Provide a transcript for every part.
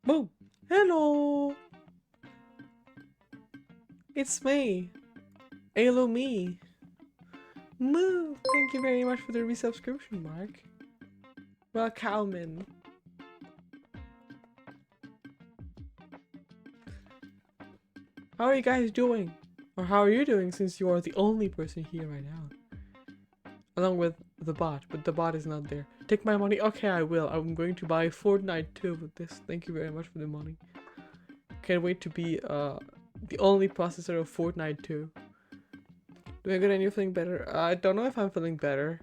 Boom! Hello! It's me! Hello me! Moo! Thank you very much for the resubscription, Mark. Welcome. How are you guys doing? Or how are you doing since you are the only person here right now? Along with the bot, but the bot is not there. Take my money? Okay, I will. I'm going to buy Fortnite too with this. Thank you very much for the money. Can't wait to be the only processor of Fortnite too. Do I get anything better? I don't know if I'm feeling better.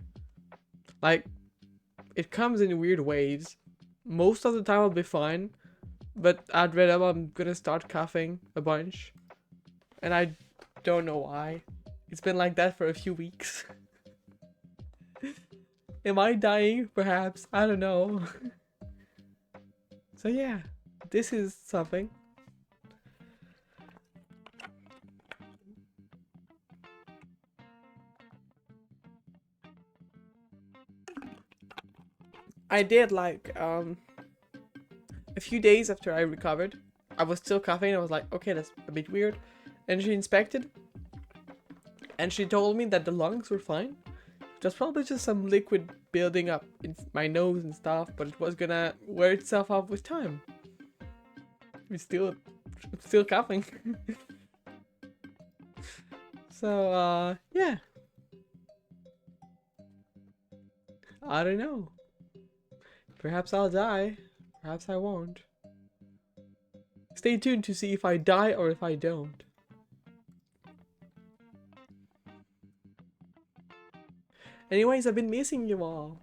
Like, it comes in weird waves. Most of the time I'll be fine, but I'd read up I'm gonna start coughing a bunch. And I don't know why. It's been like that for a few weeks. Am I dying? Perhaps. I don't know. So yeah, this is something. I did like a few days after I recovered. I was still coughing. I was like, okay, that's a bit weird. And she inspected, and she told me that the lungs were fine. Just probably just some liquid building up in my nose and stuff, but it was gonna wear itself off with time. I'm still coughing. So, yeah. I don't know. Perhaps I'll die. Perhaps I won't. Stay tuned to see if I die or if I don't. Anyways, I've been missing you all.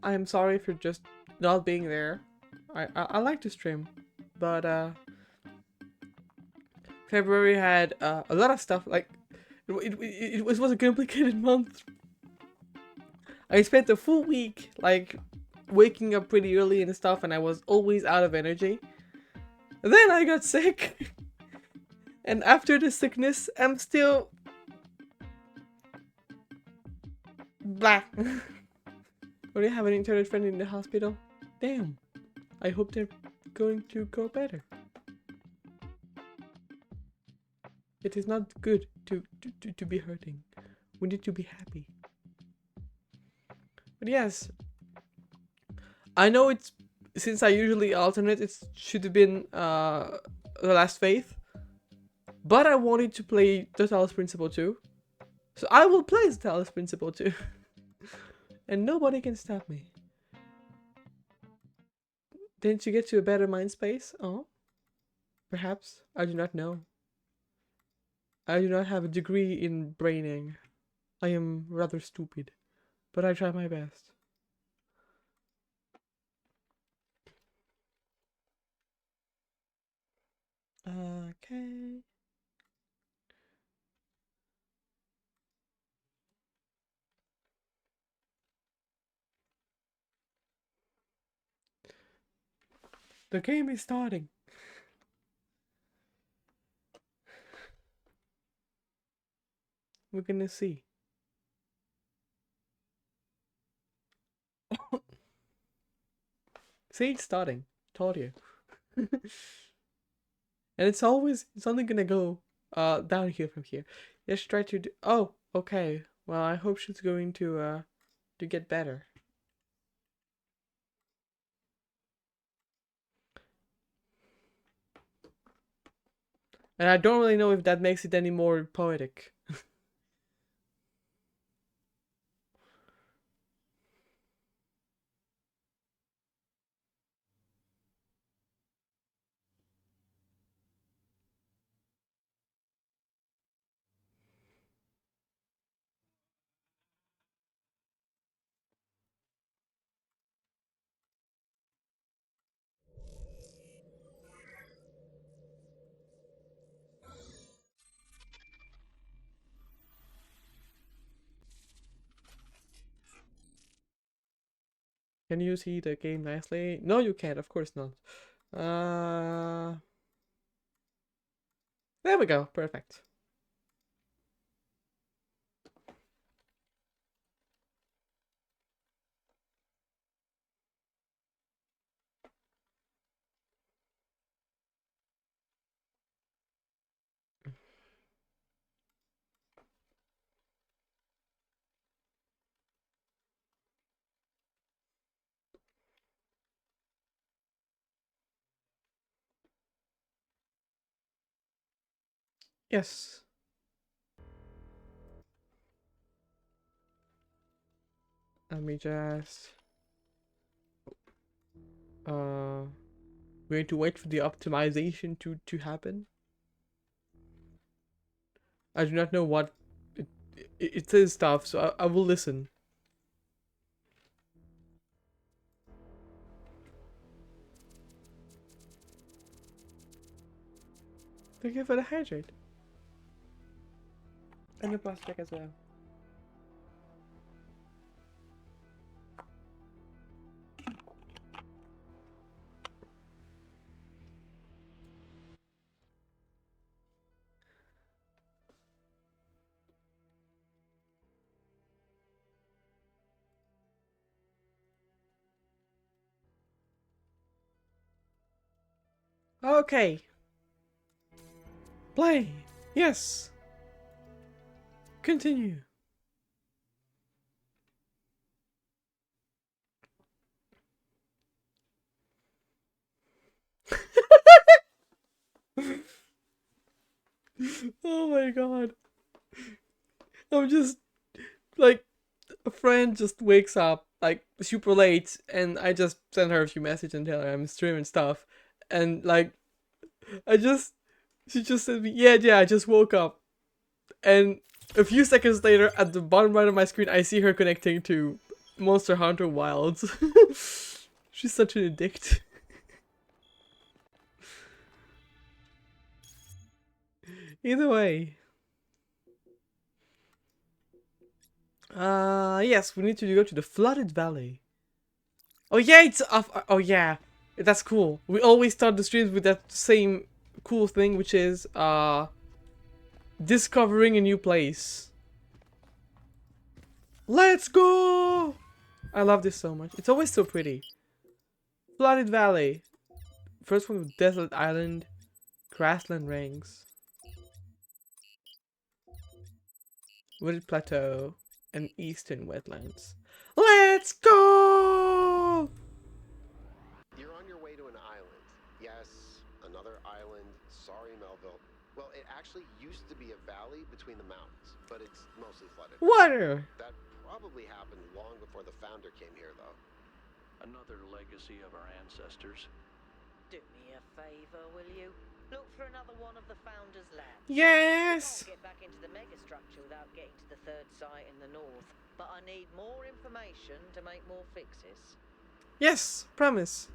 I am sorry for just not being there. I like to stream, but February had a lot of stuff. Like it was a complicated month. I spent a full week like waking up pretty early and stuff, and I was always out of energy. Then I got sick, and after the sickness, I'm still blah. Or do you have an internet friend in the hospital? Damn. I hope they're going to go better. It is not good to be hurting. We need to be happy. But yes, I know it's, since I usually alternate, it should have been The Last Faith. But I wanted to play the Talos Principle too. So I will play the Talos Principle too. And nobody can stop me. Didn't you get to a better mind space? Oh, perhaps. I do not know. I do not have a degree in braining. I am rather stupid, but I try my best. Okay. The game is starting. We're gonna see. See, it's starting. Told you. And it's only gonna go down here from here. Let's try to do, oh, okay. Well, I hope she's going to get better. And I don't really know if that makes it any more poetic. Can you see the game nicely? No, you can't. Of course not. There we go. Perfect. Yes. Let me just we need to wait for the optimization to happen. I do not know what it says stuff, so I will listen. Thank you for the hydrate. And the plastic as well. Okay. Play. Yes. Continue. Oh my god. I'm just like a friend just wakes up like super late and I just send her a few messages and tell her I'm streaming stuff. And like she just said me, yeah, I just woke up. And a few seconds later at the bottom right of my screen I see her connecting to Monster Hunter Wilds. She's such an addict. Either way. Yes, we need to go to the flooded valley. Oh yeah, it's off. Oh yeah, that's cool. We always start the streams with that same cool thing, which is discovering a new place. Let's go! I love this so much. It's always so pretty. Flooded valley. First one with desert island, grassland ranks, wooded plateau, and eastern wetlands. Let's go! You're on your way to an island. Yes, another island. Sorry, Melville. Well, it actually used to be a valley between the mountains, but it's mostly flooded. Water! That probably happened long before the founder came here, though. Another legacy of our ancestors. Do me a favor, will you? Look for another one of the founder's labs. Yes! I can't get back into the megastructure without getting to the third site in the north, but I need more information to make more fixes. Yes, promise.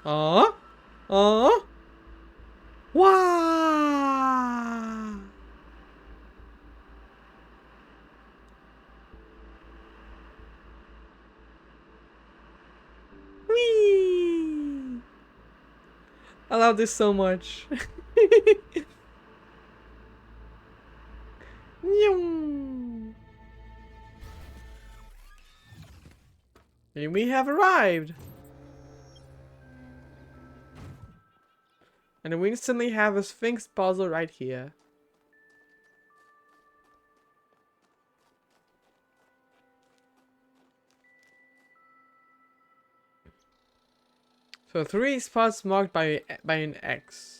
Aww. Aww. Wow. Whee. I love this so much. And we have arrived. And we instantly have a Sphinx puzzle right here. So 3 spots marked by an X.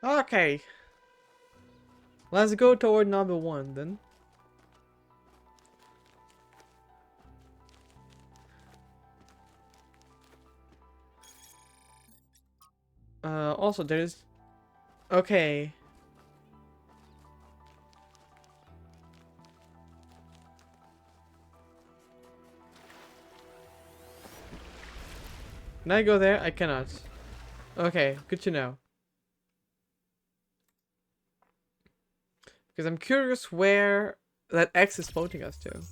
Okay. Let's go toward number 1 then. Also there's... Okay. Can I go there? I cannot. Okay, good to know. Because I'm curious where that X is pointing us to.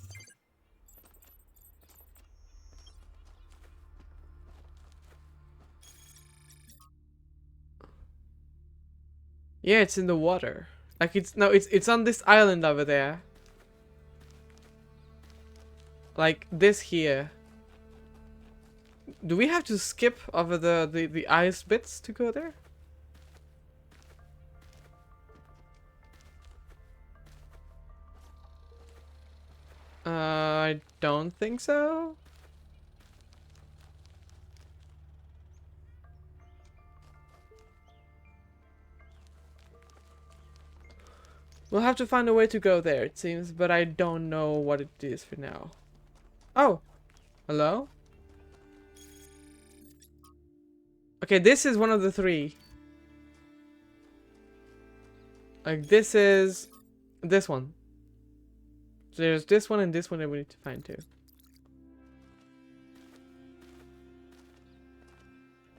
Yeah, it's in the water. Like it's on this island over there. Like this here. Do we have to skip over the ice bits to go there? I don't think so. We'll have to find a way to go there, it seems, but I don't know what it is for now. Oh! Hello? Okay, this is one of the 3. Like, this is... this one. So there's this one and this one that we need to find too.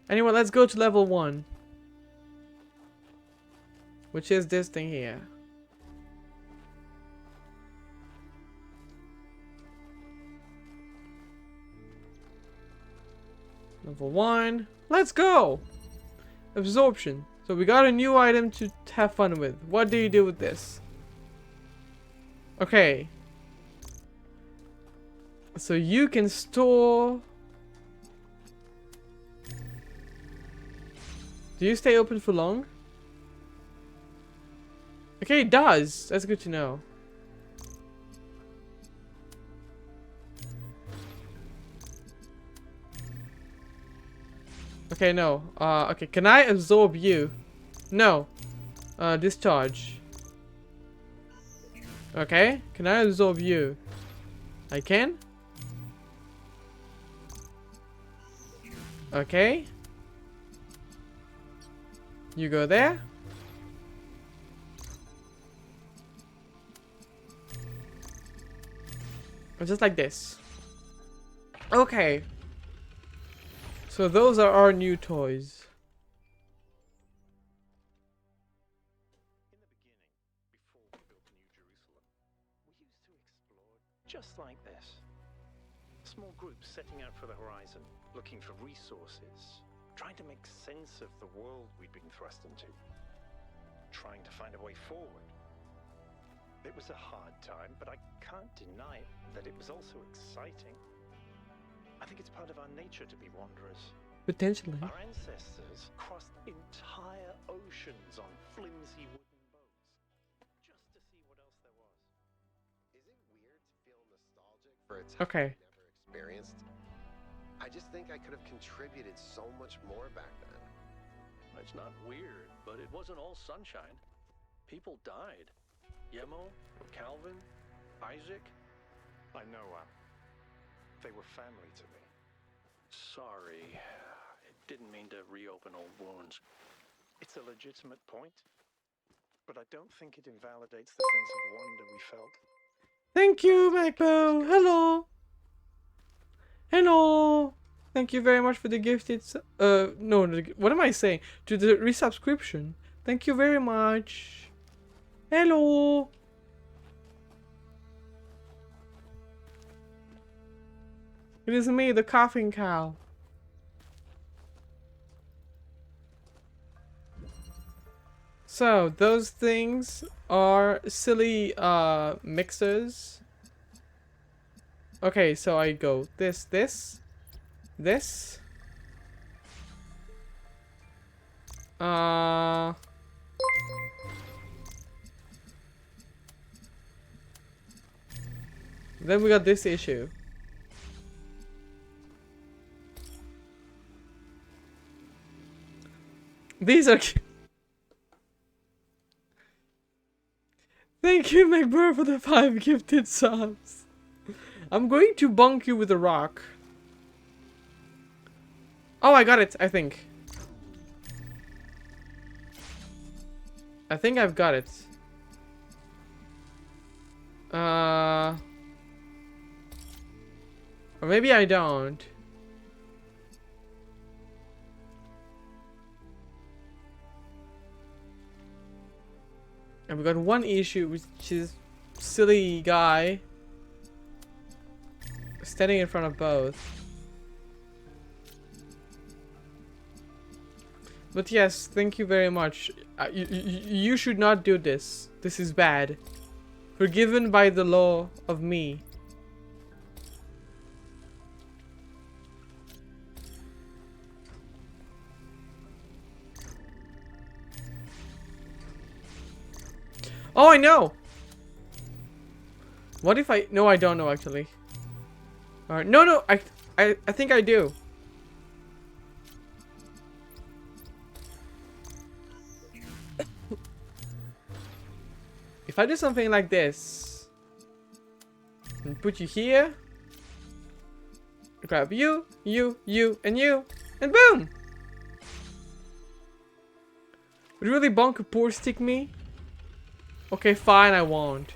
Anyway, let's go to level 1. Which is this thing here. Level 1. Let's go! Absorption. So we got a new item to have fun with. What do you do with this? Okay. So you can store... Do you stay open for long? Okay, it does. That's good to know. Okay, no. Okay, can I absorb you? No. Discharge. Okay, can I absorb you? I can? Okay. You go there. Just like this. Okay. So those are our new toys. In the beginning, before we built New Jerusalem, we used to explore just like this. Small groups setting out for the horizon, looking for resources, trying to make sense of the world we'd been thrust into, trying to find a way forward. It was a hard time, but I can't deny that it was also exciting. I think it's part of our nature to be wanderers. Potentially. Our ancestors crossed entire oceans on flimsy wooden boats just to see what else there was. Is it weird to feel nostalgic for a time Okay. I never experienced? I just think I could have contributed so much more back then. It's not weird, but it wasn't all sunshine. People died. Yemo, Calvin, Isaac. I know, they were family to me. Sorry. I didn't mean to reopen old wounds. It's a legitimate point, but I don't think it invalidates the sense of wonder we felt. Thank you, Macbo. Hello. Hello. Thank you very much for the gifted... no, what am I saying? To the resubscription. Thank you very much. Hello. It is me, the coughing cow. So, those things are silly mixers. Okay, so I go this. Then we got this issue. These are Thank you, McBurr, for the 5 gifted subs. I'm going to bonk you with a rock. Oh, I got it, I think. I think I've got it. Or maybe I don't. And we got one issue, which is silly guy standing in front of both. But yes, thank you very much. You should not do this. This is bad. Forgiven by the law of me. Oh, I know! What if I... No, I don't know, actually. Alright, no, I think I do. If I do something like this... And put you here... Grab you, and you, and boom! Would you really bonk a poor stick me? Okay, fine, I won't.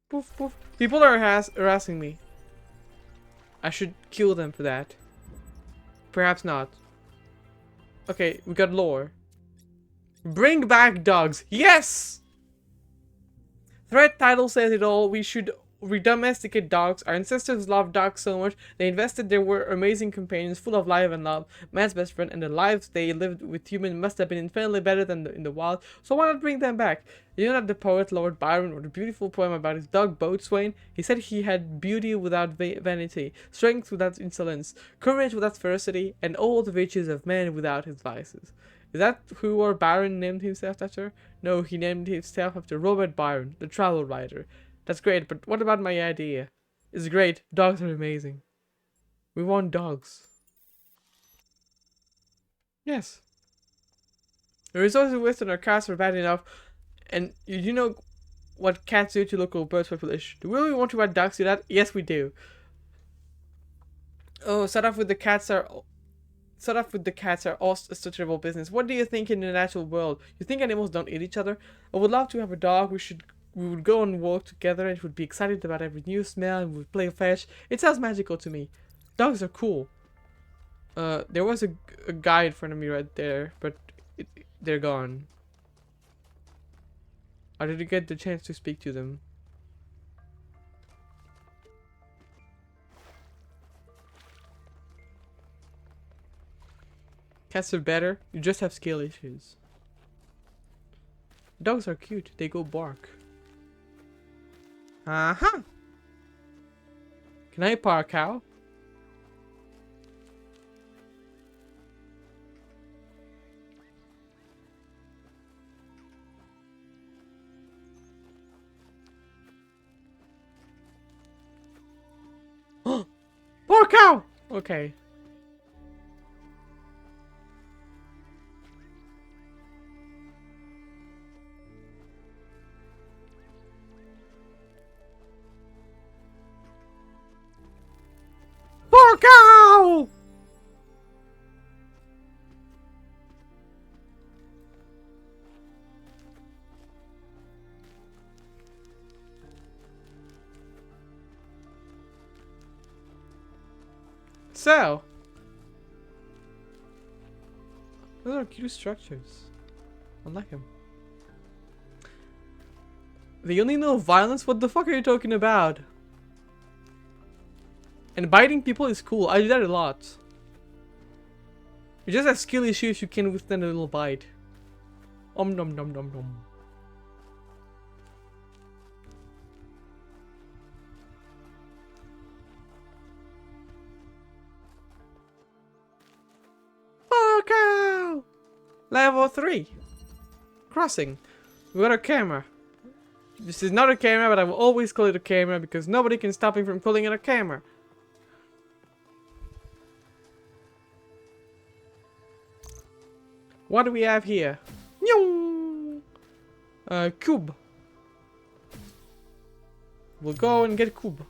Poof, poof. People are harassing me. I should kill them for that. Perhaps not. Okay, we got lore. Bring back dogs. Yes! Thread title says it all. We should redomesticate dogs. Our ancestors loved dogs so much. They invested. They were amazing companions, full of life and love. Man's best friend, and the lives they lived with humans must have been infinitely better than in the wild. So why not bring them back? You know that the poet Lord Byron wrote a beautiful poem about his dog Boatswain? He said he had beauty without vanity, strength without insolence, courage without ferocity, and all the virtues of man without his vices. Is that who Lord Byron named himself after? No, he named himself after Robert Byron, the travel writer. That's great, but what about my idea? It's great. Dogs are amazing. We want dogs. Yes. The resources wasted on our cats are bad enough, and you know what cats do to local bird population. Do we really want to add dogs to that? Yes, we do. Oh, start off with the cats are all such a terrible business. What do you think in the natural world? You think animals don't eat each other? I would love to have a dog. We would go on walk together and would be excited about every new smell and would play fetch. It sounds magical to me. Dogs are cool. There was a guy in front of me right there, but they're gone. I didn't get the chance to speak to them. Cats are better. You just have skill issues. Dogs are cute. They go bark. Uh-huh. Can I park cow? Poor cow! Okay. Poor cow! So, those are cute structures. I like them. They only know violence? What the fuck are you talking about? And biting people is cool. I do that a lot. You just have skill issues, you can withstand a little bite. Nom nom nom nom nom. Level 3. Crossing. We got a camera. This is not a camera, but I will always call it a camera because nobody can stop me from calling it a camera. What do we have here? Cube. We'll go and get cube.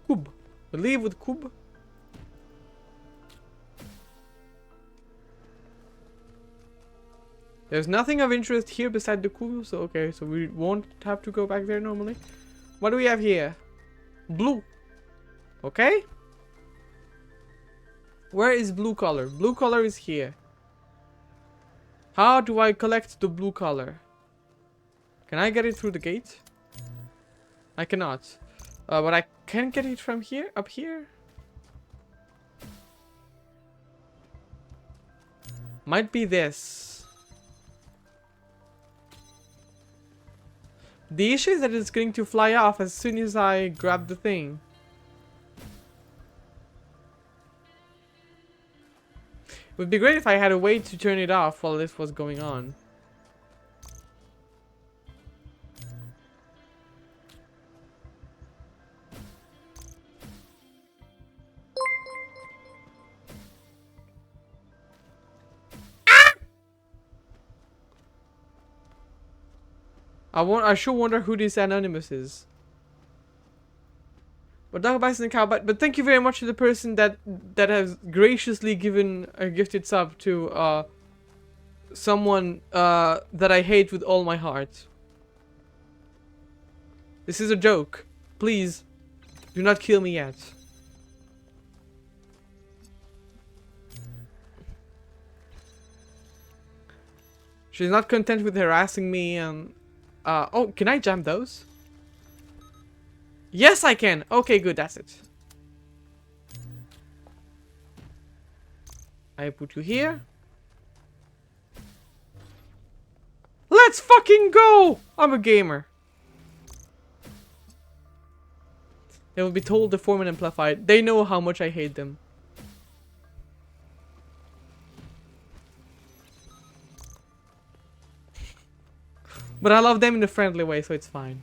Cube. We'll leave with cube. There's nothing of interest here beside the cube, so okay, so we won't have to go back there normally. What do we have here? Blue. Okay. Where is blue color? Blue color is here. How do I collect the blue color? Can I get it through the gate? I cannot. But I can get it from here, up here. Might be this. The issue is that it's going to fly off as soon as I grab the thing. It would be great if I had a way to turn it off while this was going on. I sure wonder who this anonymous is. But dog bites and cow bite. But thank you very much to the person that has graciously given a gifted sub to someone that I hate with all my heart. This is a joke. Please, do not kill me yet. She's not content with harassing me and... oh, can I jam those? Yes, I can. Okay, good. That's it. I put you here. Let's fucking go! I'm a gamer. They will be told, deformed, and amplified. They know how much I hate them. But I love them in a friendly way, so it's fine.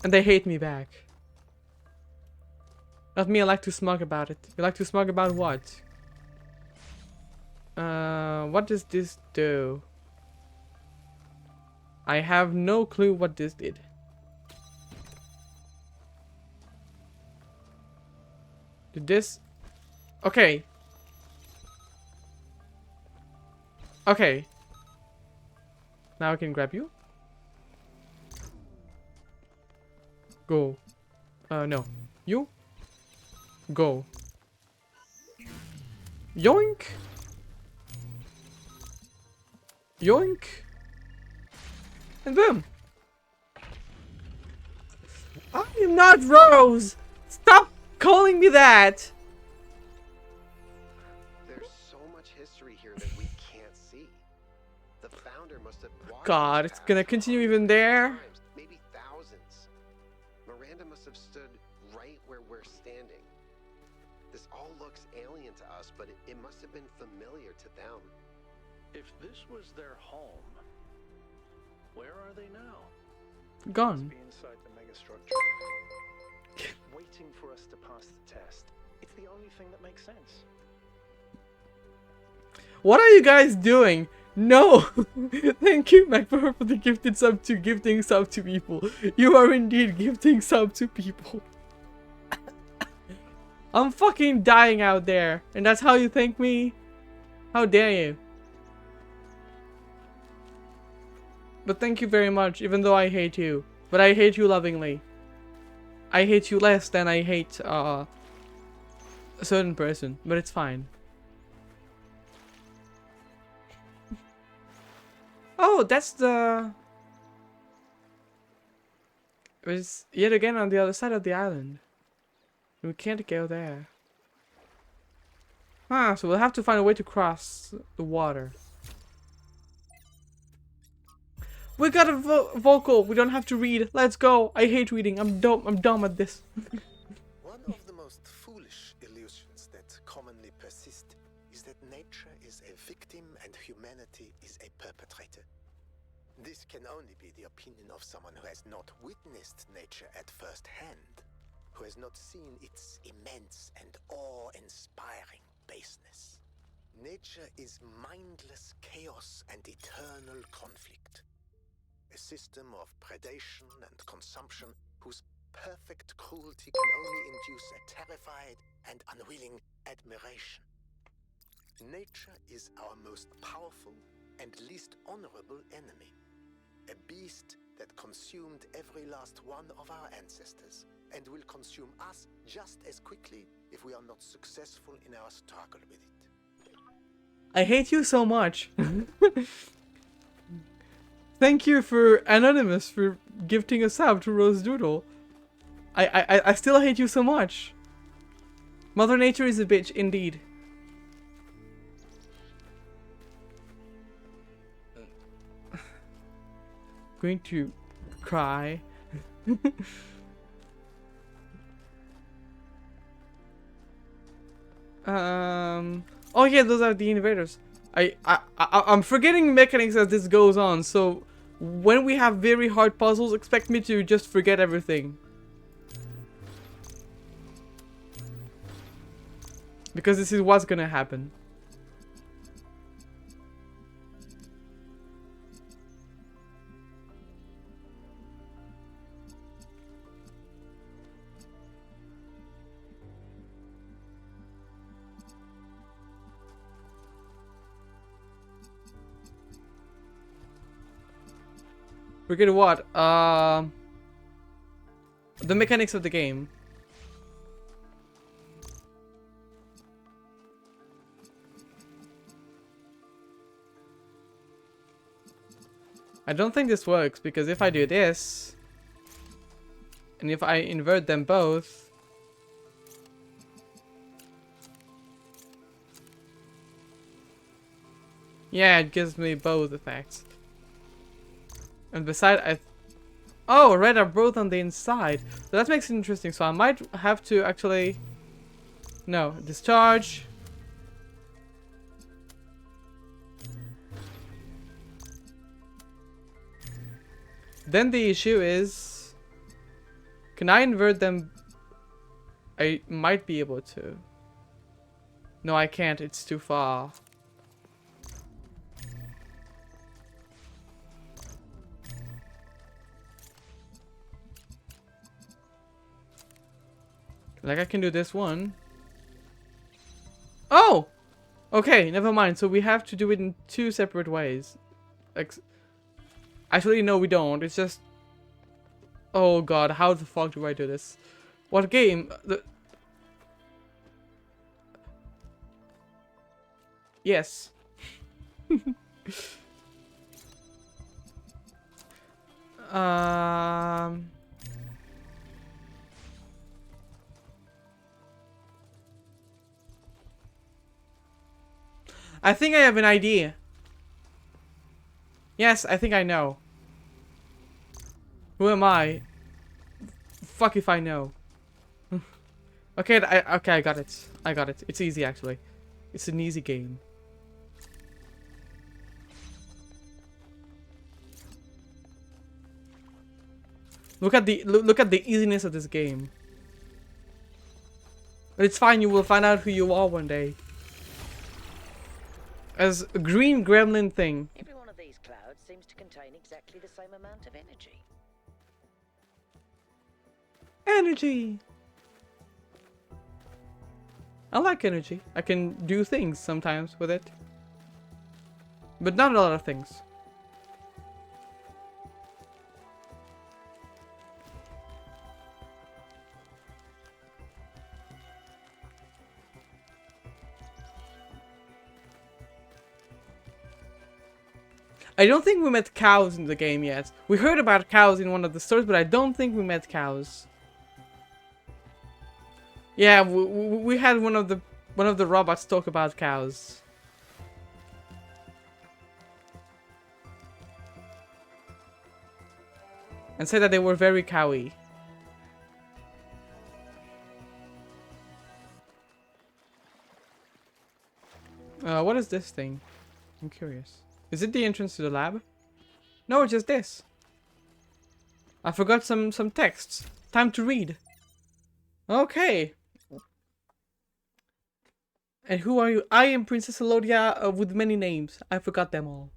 And they hate me back. Not me, I like to smug about it. You like to smug about what? What does this do? I have no clue what this did. Did this... Okay. Okay. Now I can grab you. Go. No. You. Go. Yoink. Yoink. And boom. I am not Rose. Stop calling me that. There's so much history here that we can't see. The founder must have walked God, this it's path gonna continue even there. times, maybe thousands. Miranda must have stood right where we're standing. This all looks alien to us, but it must have been familiar to them. If this was their home, where are they now? Gone. Be inside the megastructure, waiting for us to pass the test. It's the only thing that makes sense. What are you guys doing? No! Thank you, MacBook, for the gifted sub to gifting sub to people. You are indeed gifting sub to people. I'm fucking dying out there, and that's how you thank me? How dare you? But thank you very much, even though I hate you. But I hate you lovingly. I hate you less than I hate a certain person, but it's fine. Oh, that's the... It's yet again on the other side of the island. We can't go there. Ah, so we'll have to find a way to cross the water. We got a vocal. We don't have to read. Let's go. I hate reading. I'm dumb at this. One of the most foolish illusions that commonly persist is that that nature is a victim and humanity is a perpetrator. This can only be the opinion of someone who has not witnessed nature at first hand, who has not seen its immense and awe-inspiring baseness. Nature is mindless chaos and eternal conflict. A system of predation and consumption whose perfect cruelty can only induce a terrified and unwilling admiration. Nature is our most powerful and least honorable enemy. A beast that consumed every last one of our ancestors and will consume us just as quickly if we are not successful in our struggle with it. I hate you so much. Thank you for Anonymous for gifting a sub to Rose Doodle. I still hate you so much. Mother Nature is a bitch, indeed. Going to cry. Oh yeah, those are the invaders. I'm forgetting mechanics as this goes on, so when we have very hard puzzles, expect me to just forget everything. Because this is what's gonna happen. Forget what? The mechanics of the game. I don't think this works because if I do this, and if I invert them both, yeah, it gives me both effects. And beside, oh, red are both on the inside. So that makes it interesting. So I might have to actually, no, discharge. Then the issue is, can I invert them? I might be able to. No, I can't. It's too far. Like I can do this one. Oh! Okay, never mind. So we have to do it in two separate ways. Like, actually, no, we don't. It's just... Oh god, how the fuck do I do this? What game? Yes. I think I have an idea. Yes, I think I know. Who am I? Fuck if I know. Okay, I got it. I got it. It's easy actually. It's an easy game. Look at the easiness of this game. But it's fine. You will find out who you are one day. As a green gremlin thing. Every one of these clouds seems to contain exactly the same amount of energy. Energy! I like energy. I can do things sometimes with it. But not a lot of things. I don't think we met cows in the game yet. We heard about cows in one of the stores, but I don't think we met cows. Yeah, we had one of the robots talk about cows. And say that they were very cowy. is this thing? I'm curious. Is it the entrance to the lab? No, it's just this. I forgot some texts. Time to read. Okay. And who are you? I am Princess Elodia with many names. I forgot them all.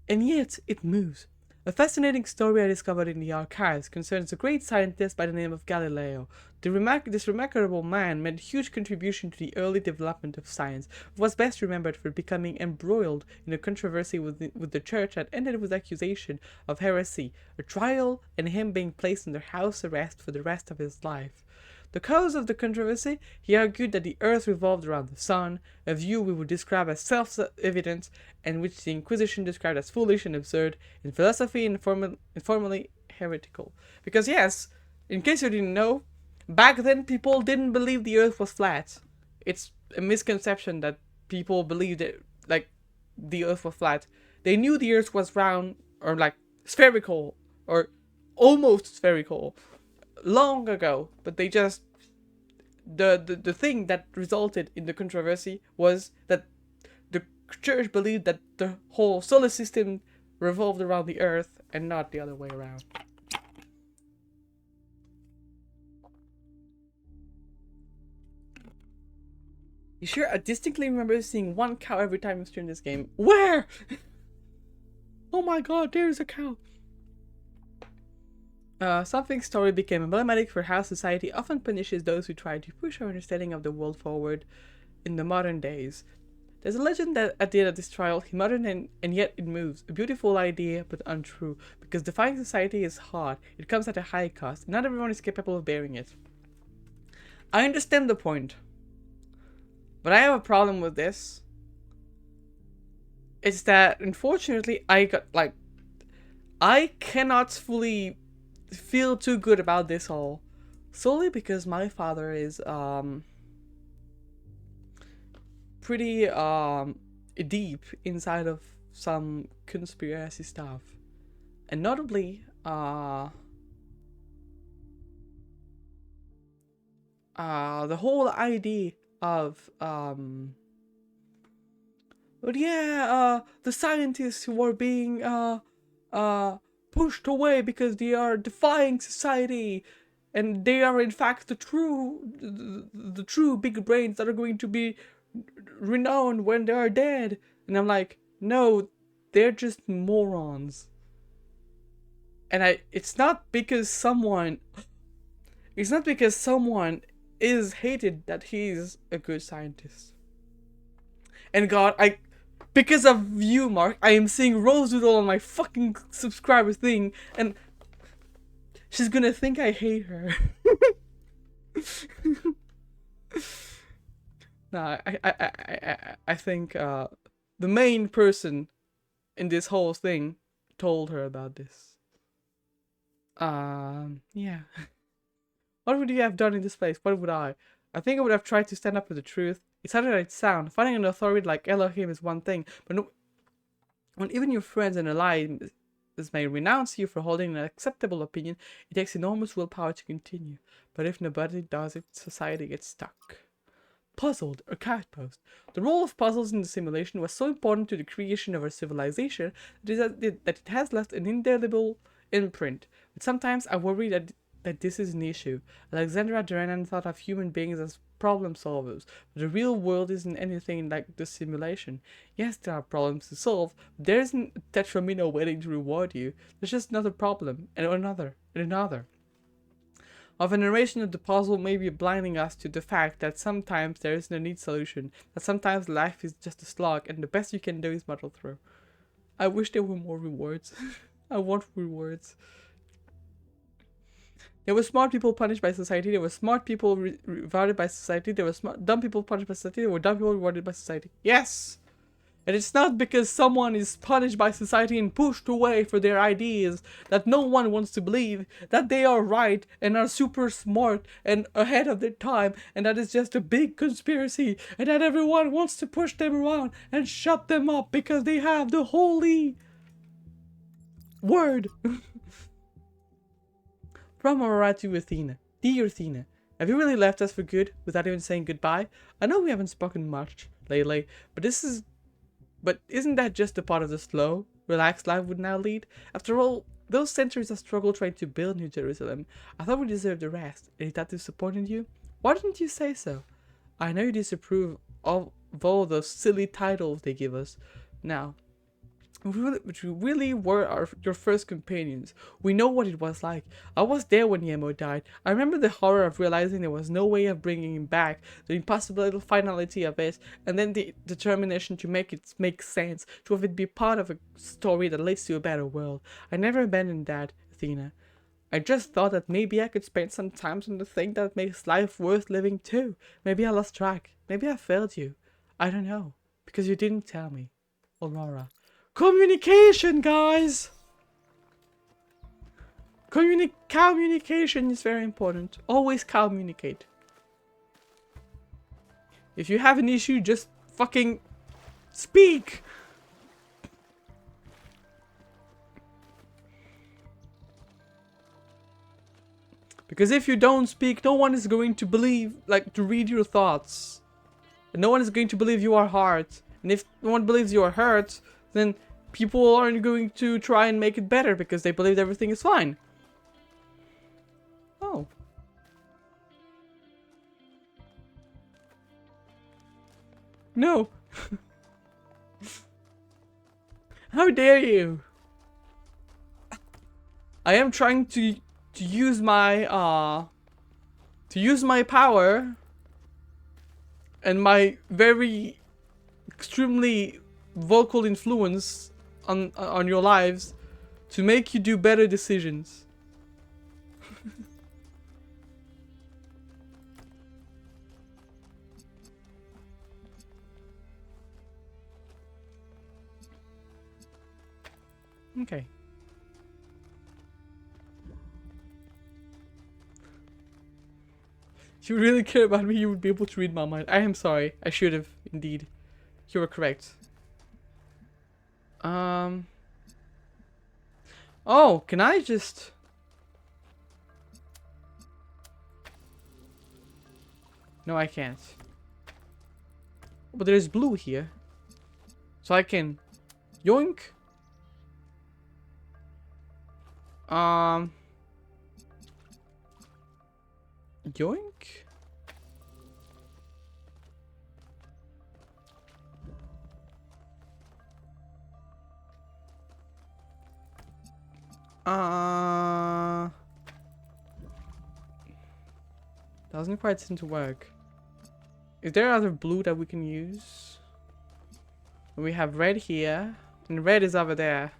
And yet, it moves. A fascinating story I discovered in the archives concerns a great scientist by the name of Galileo. This remarkable man made a huge contribution to the early development of science, was best remembered for becoming embroiled in a controversy with the church that ended with accusation of heresy, a trial, and him being placed under house arrest for the rest of his life. The cause of the controversy, he argued that the earth revolved around the sun, a view we would describe as self-evident, and which the Inquisition described as foolish and absurd, in philosophy and formally heretical. Because yes, in case you didn't know, back then people didn't believe the earth was flat. It's a misconception that people believed it, like, the earth was flat. They knew the earth was round, or like, spherical, or almost spherical, long ago, but they just the thing that resulted in the controversy was that the church believed that the whole solar system revolved around the earth and not the other way around. You sure? I distinctly remember seeing one cow every time you stream this game. Where? Oh my god, there's a cow. Something story became emblematic for how society often punishes those who try to push our understanding of the world forward in the modern days. There's a legend that at the end of this trial, he muttered and yet it moves. A beautiful idea, but untrue. Because defying society is hard. It comes at a high cost. Not everyone is capable of bearing it. I understand the point. But I have a problem with this. It's that, unfortunately, I cannot fully feel too good about this all, solely because my father is pretty deep inside of some conspiracy stuff, and notably the whole idea of the scientists who are being pushed away because they are defying society, and they are in fact the true big brains that are going to be renowned when they are dead. And I'm like, no, they're just morons. And it's not because someone is hated that he's a good scientist. And God, because of you, Mark, I am seeing Rose Doodle on my fucking subscriber thing, and she's gonna think I hate her. No, I think the main person in this whole thing told her about this. Yeah. What would you have done in this place? What would I? I think I would have tried to stand up for the truth. It sounded like sound. Finding an authority like Elohim is one thing, but no, when even your friends and allies may renounce you for holding an acceptable opinion, it takes enormous willpower to continue. But if nobody does it, society gets stuck. Puzzled, or Post. The role of puzzles in the simulation was so important to the creation of our civilization that it has left an indelible imprint. But sometimes I worry that this is an issue. Alexandra Drennan thought of human beings as problem solvers, but the real world isn't anything like the simulation. Yes, there are problems to solve, but there isn't a Tetramino waiting to reward you. There's just another problem, and another, and another. Our veneration of the puzzle may be blinding us to the fact that sometimes there isn't a neat solution, that sometimes life is just a slog, and the best you can do is muddle through. I wish there were more rewards. I want rewards. There were smart people punished by society. There were smart people rewarded by society. There were dumb people punished by society. There were dumb people rewarded by society. Yes! And it's not because someone is punished by society and pushed away for their ideas that no one wants to believe that they are right and are super smart and ahead of their time, and that is just a big conspiracy, and that everyone wants to push them around and shut them up because they have the holy word. From Aurora to Athena. Dear Athena, have you really left us for good without even saying goodbye? I know we haven't spoken much lately. But isn't that just a part of the slow, relaxed life would now lead? After all, those centuries of struggle trying to build New Jerusalem, I thought we deserved a rest. Is that disappointing you? Why didn't you say so? I know you disapprove of all those silly titles they give us. Now, which really were your first companions. We know what it was like. I was there when Yemo died. I remember the horror of realizing there was no way of bringing him back, the impossible finality of it, and then the determination to make it make sense, to have it be part of a story that leads to a better world. I never abandoned that, Athena. I just thought that maybe I could spend some time on the thing that makes life worth living too. Maybe I lost track. Maybe I failed you. I don't know. Because you didn't tell me. Aurora. Communication, guys! Communication is very important. Always communicate. If you have an issue, just fucking speak! Because if you don't speak, no one is going to believe, like, to read your thoughts. And no one is going to believe you are hurt. And if no one believes you are hurt, then people aren't going to try and make it better because they believe everything is fine. Oh. No. How dare you? I am trying to use my power and my very extremely vocal influence on your lives to make you do better decisions. Okay. If you really care about me, you would be able to read my mind. I am sorry. I should have, indeed. You were correct. Oh, can I just... No, I can't. But there's blue here. So I can... Yoink. Yoink. Doesn't quite seem to work. Is there other blue that we can use? We have red here, and red is over there.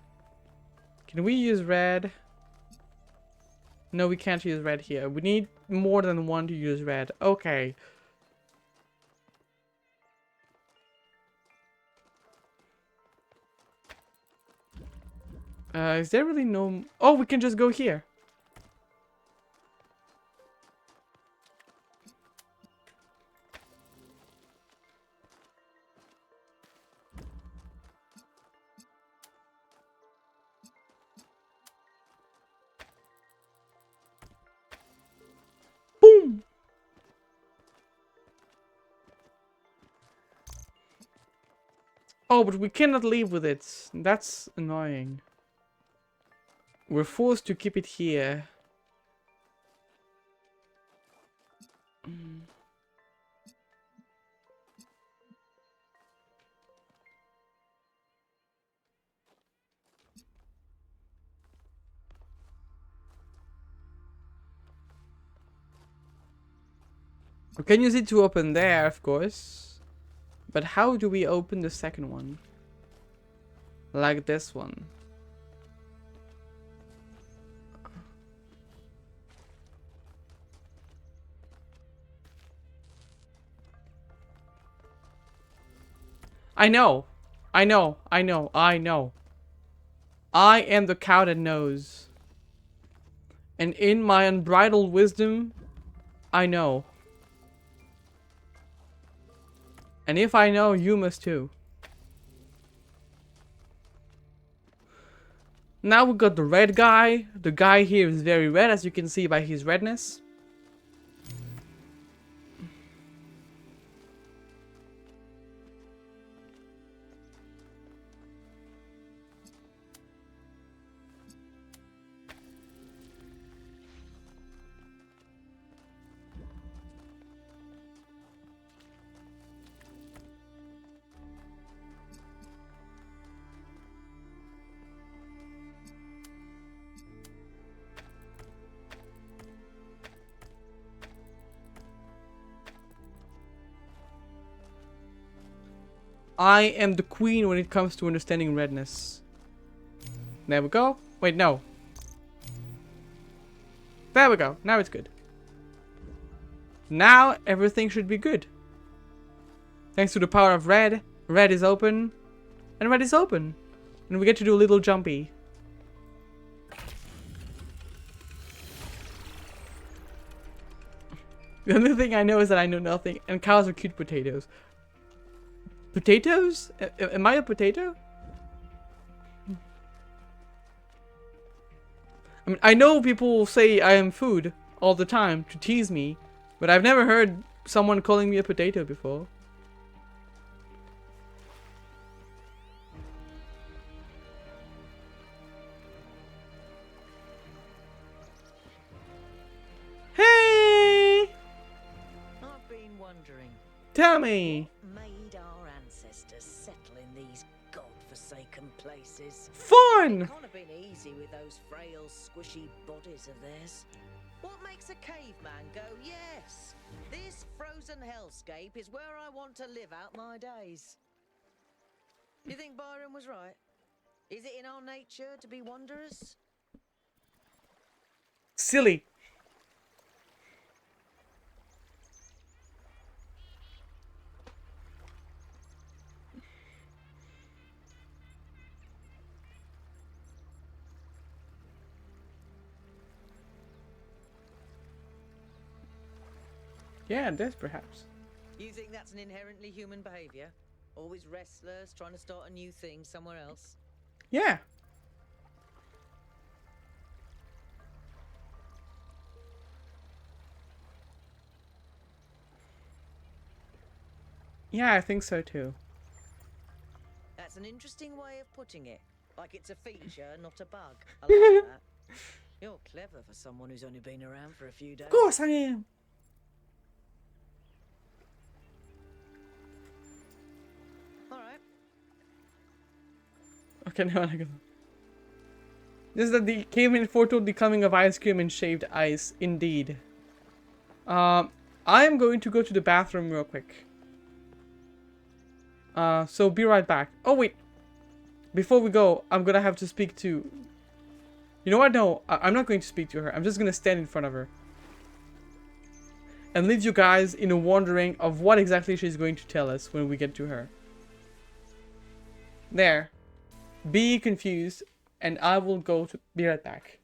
Can we use red? No, we can't use red here. We need more than one to use red. Okay. Is there really no... Oh, we can just go here. Boom! Oh, but we cannot leave with it. That's annoying. We're forced to keep it here. We can use it to open there, of course. But how do we open the second one? Like this one. I know. I know. I know. I know. I am the cow that knows. And in my unbridled wisdom, I know. And if I know, you must too. Now we got the red guy. The guy here is very red, as you can see by his redness. I am the queen when it comes to understanding redness. There we go. Wait, no. There we go. Now it's good. Now everything should be good. Thanks to the power of red. Red is open. And red is open. And we get to do a little jumpy. The only thing I know is that I know nothing. And cows are cute potatoes. Potatoes? Am I a potato? I mean, I know people say I am food all the time to tease me. But I've never heard someone calling me a potato before. Hey! I've been wondering, Tell me. what made our ancestors settle in these god-forsaken places? Fun! It can't have been easy with those frail, squishy bodies of theirs. What makes a caveman go, yes, this frozen hellscape is where I want to live out my days? Do you think Byron was right? Is it in our nature to be wanderers? Silly. Yeah, this perhaps. You think that's an inherently human behavior? Always restless, trying to start a new thing somewhere else? Yeah. Yeah, I think so too. That's an interesting way of putting it. Like it's a feature, not a bug. I like that. You're clever for someone who's only been around for a few days. Of course I am. Alright. Okay, now I go. This is the caveman foretold the coming of ice cream and shaved ice. Indeed. I am going to go to the bathroom real quick. So be right back. Oh wait. Before we go, I'm gonna have to speak to... You know what? No, I'm not going to speak to her. I'm just gonna stand in front of her. And leave you guys in a wondering of what exactly she's going to tell us when we get to her. There. Be confused, and I will go to... Be right back.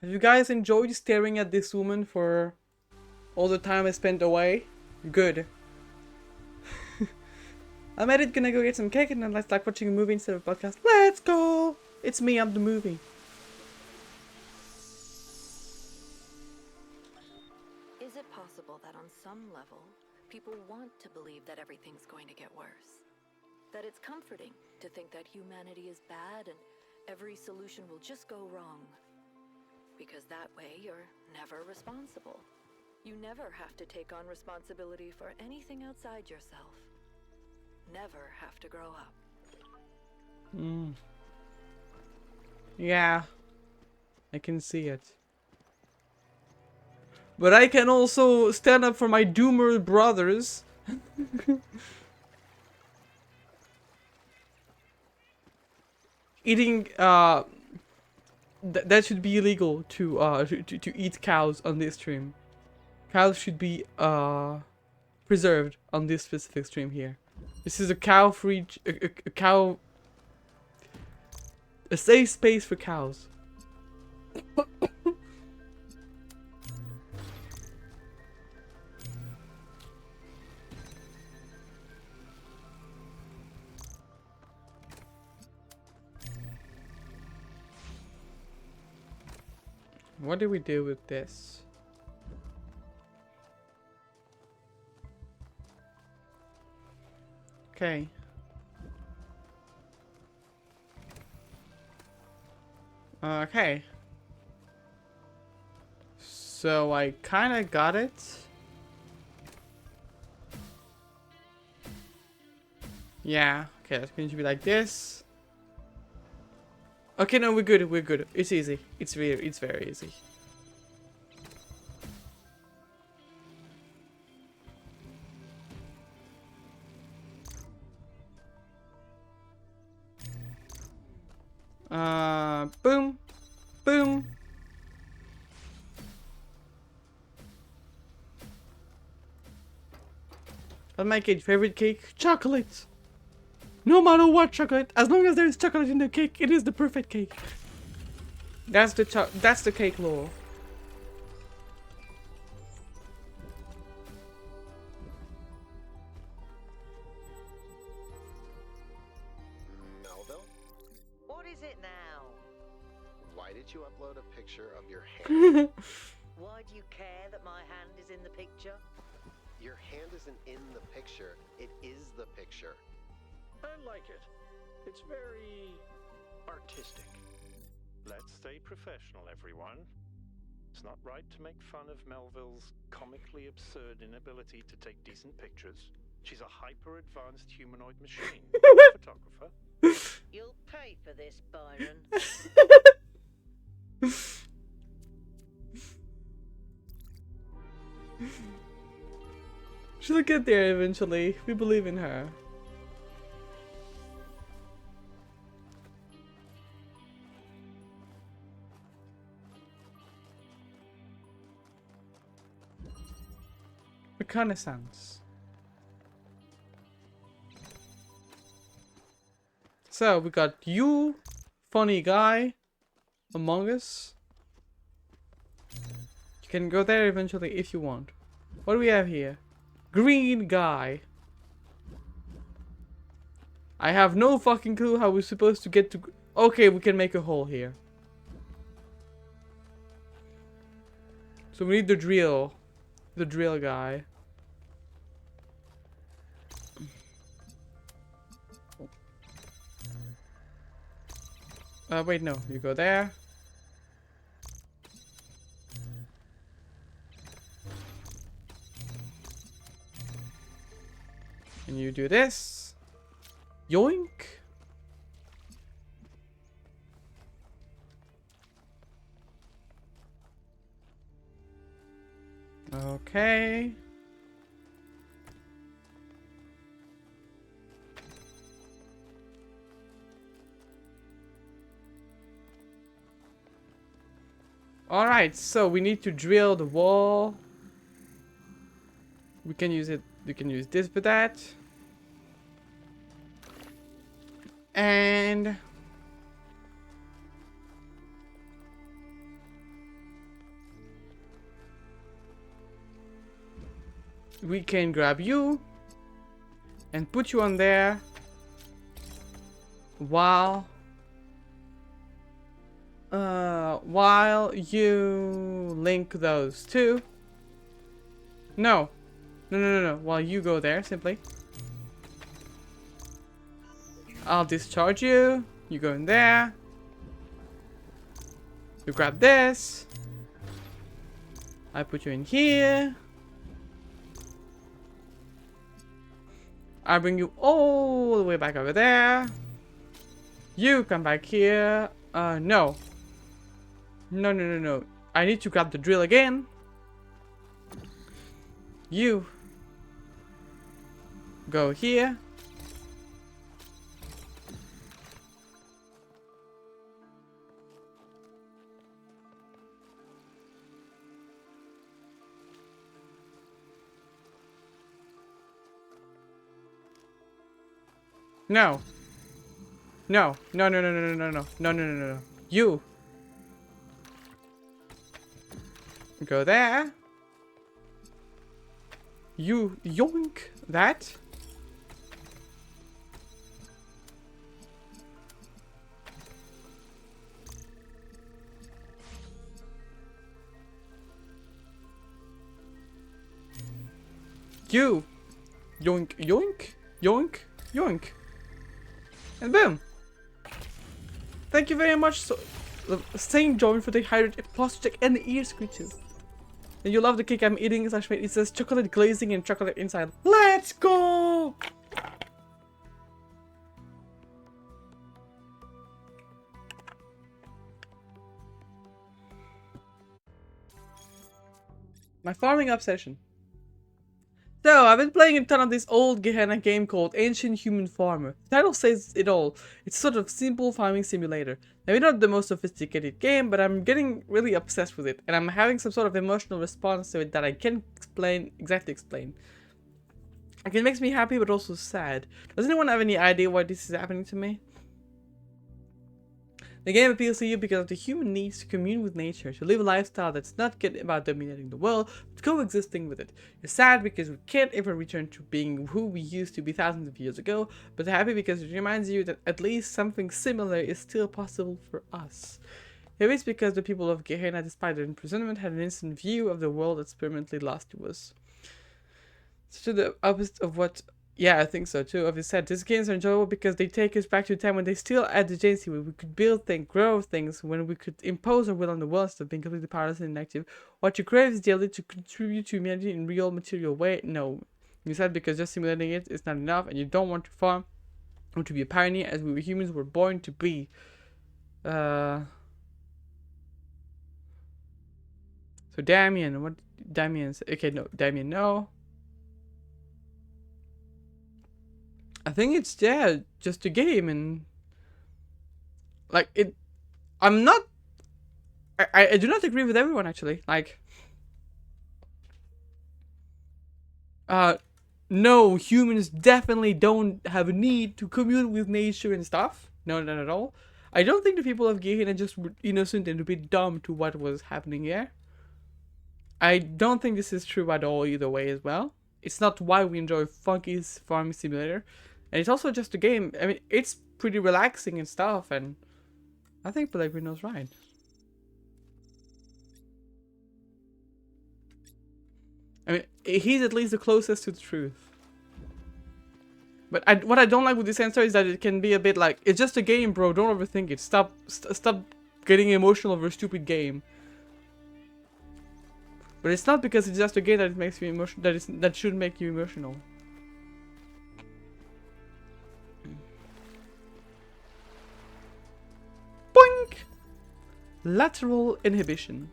Have you guys enjoyed staring at this woman for all the time I spent away? Good. I'm at it gonna go get some cake and then let's like watching a movie instead of a podcast. Let's go! It's me, I'm the movie. Is it possible that on some level, people want to believe that everything's going to get worse? That it's comforting to think that humanity is bad and every solution will just go wrong? Because that way you're never responsible. You never have to take on responsibility for anything outside yourself. Never have to grow up. Yeah. I can see it. But I can also stand up for my doomer brothers. Eating, that should be illegal to eat cows on this stream. Cows should be, preserved on this specific stream here. This is a cow-free, a safe space for cows. What do we do with this? Okay. Okay. So I kind of got it. Yeah. Okay, that's going to be like this. Okay, no, we're good. We're good. It's easy. It's very easy. Boom. Boom. I'll make it favorite cake. Chocolate. No matter what chocolate. As long as there's chocolate in the cake, it is the perfect cake. That's the cake lore. Melville, What is it now? why did you upload a picture of your hand? Why do you care that my hand is in the picture? Your hand isn't in the picture, it is the picture. I like it. It's very artistic. Let's stay professional, everyone. It's not right to make fun of Melville's comically absurd inability to take decent pictures. She's a hyper-advanced humanoid machine. Photographer. You'll pay for this, Byron. She'll get there eventually. We believe in her. Reconnaissance. So we got you, funny guy, Among Us. You can go there eventually if you want. What do we have here? Green guy. I have no fucking clue how we're supposed to get to... Okay, we can make a hole here. So we need the drill. The drill guy. Wait, no. You go there. And you do this. Yoink. Okay. Alright, so we need to drill the wall. We can use it. We can use this for that. And we can grab you and put you on there while you link those two. No. No. While you go there, simply. I'll discharge you. You go in there. You grab this. I put you in here. I bring you all the way back over there. You come back here. No. No. I need to grab the drill again. You go here. No. No. You go there. You yoink that. You yoink, yoink, yoink, yoink. And boom. Thank you very much, Saint John, for the hydrated posture check and the ear screeches. And you love the cake I'm eating. It says chocolate glazing and chocolate inside. Let's go! My farming obsession. So, I've been playing a ton of this old Gehenna game called Ancient Human Farmer. The title says it all. It's sort of simple farming simulator. Maybe not the most sophisticated game, but I'm getting really obsessed with it. And I'm having some sort of emotional response to it that I can't exactly explain. Like, it makes me happy, but also sad. Does anyone have any idea why this is happening to me? The game appeals to you because of the human needs to commune with nature, to live a lifestyle that's not about dominating the world, but coexisting with it. You're sad because we can't ever return to being who we used to be thousands of years ago, but happy because it reminds you that at least something similar is still possible for us. Maybe it's because the people of Gehenna, despite their imprisonment, had an instant view of the world that's permanently lost to us. So to the opposite of what... Yeah, I think so too. As you said, these games are enjoyable because they take us back to a time when they still had the agency, where we could build things, grow things, when we could impose our will on the world instead of being completely powerless and inactive. What you crave is the ability to contribute to humanity in real material way. No. You said because just simulating it is not enough, and you don't want to farm or to be a pioneer as we humans were born to be. So Damien, what Damien's okay, no, Damien, no. I think it's just a game, and like it. I'm not. I do not agree with everyone actually. Like, no, humans definitely don't have a need to commune with nature and stuff. No, not at all. I don't think the people of Gehenna just were innocent and a bit dumb to what was happening here. I don't think this is true at all either way as well. It's not why we enjoy Funky's Farming Simulator. And it's also just a game. I mean, it's pretty relaxing and stuff, and I think Pellegrino's right. I mean, he's at least the closest to the truth. But what I don't like with this answer is that it can be a bit like, it's just a game, bro. Don't overthink it. Stop getting emotional over a stupid game. But it's not because it's just a game that it makes you emotional. That should make you emotional. Boink! Lateral inhibition.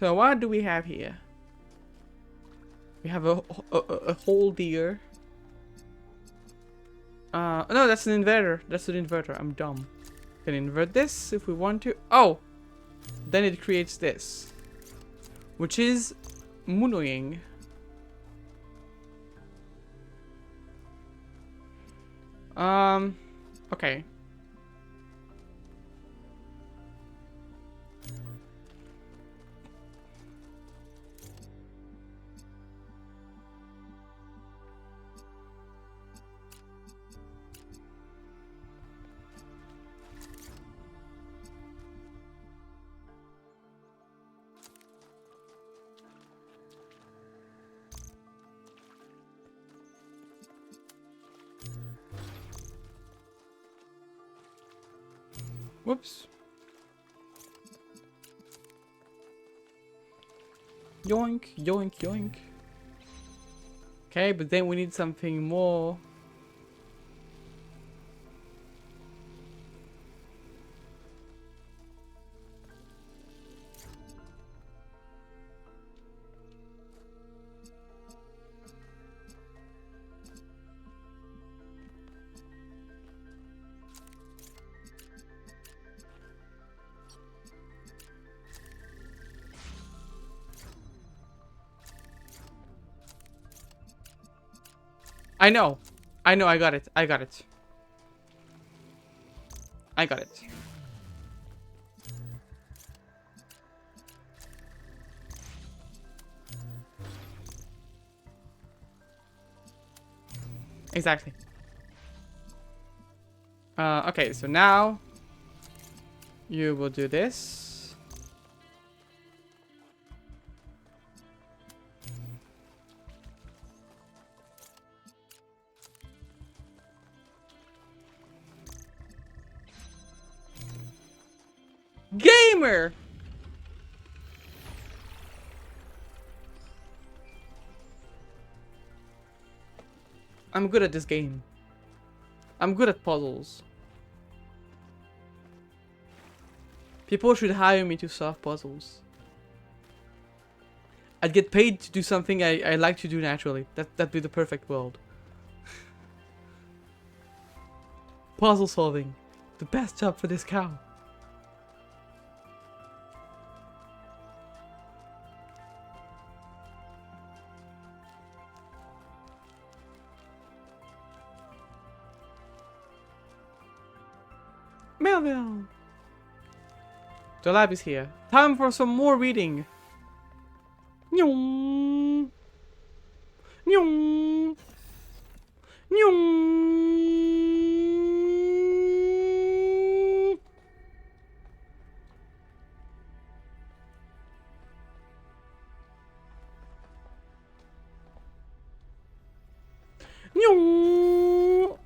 So what do we have here? We have a whole deer. No, that's an inverter. That's an inverter. I'm dumb. Can invert this if we want to. Oh! Then it creates this. Which is annoying. Okay. Whoops. Yoink, yoink, yoink. Okay, but then we need something more. I know. I know, I got it. I got it. I got it. Exactly. Okay, so now you will do this. Gamer! I'm good at this game. I'm good at puzzles. People should hire me to solve puzzles. I'd get paid to do something I like to do naturally. That'd be the perfect world. Puzzle solving. The best job for this cow. Melville! The lab is here. Time for some more reading. Nyong. Nyong. Nyong. Nyong.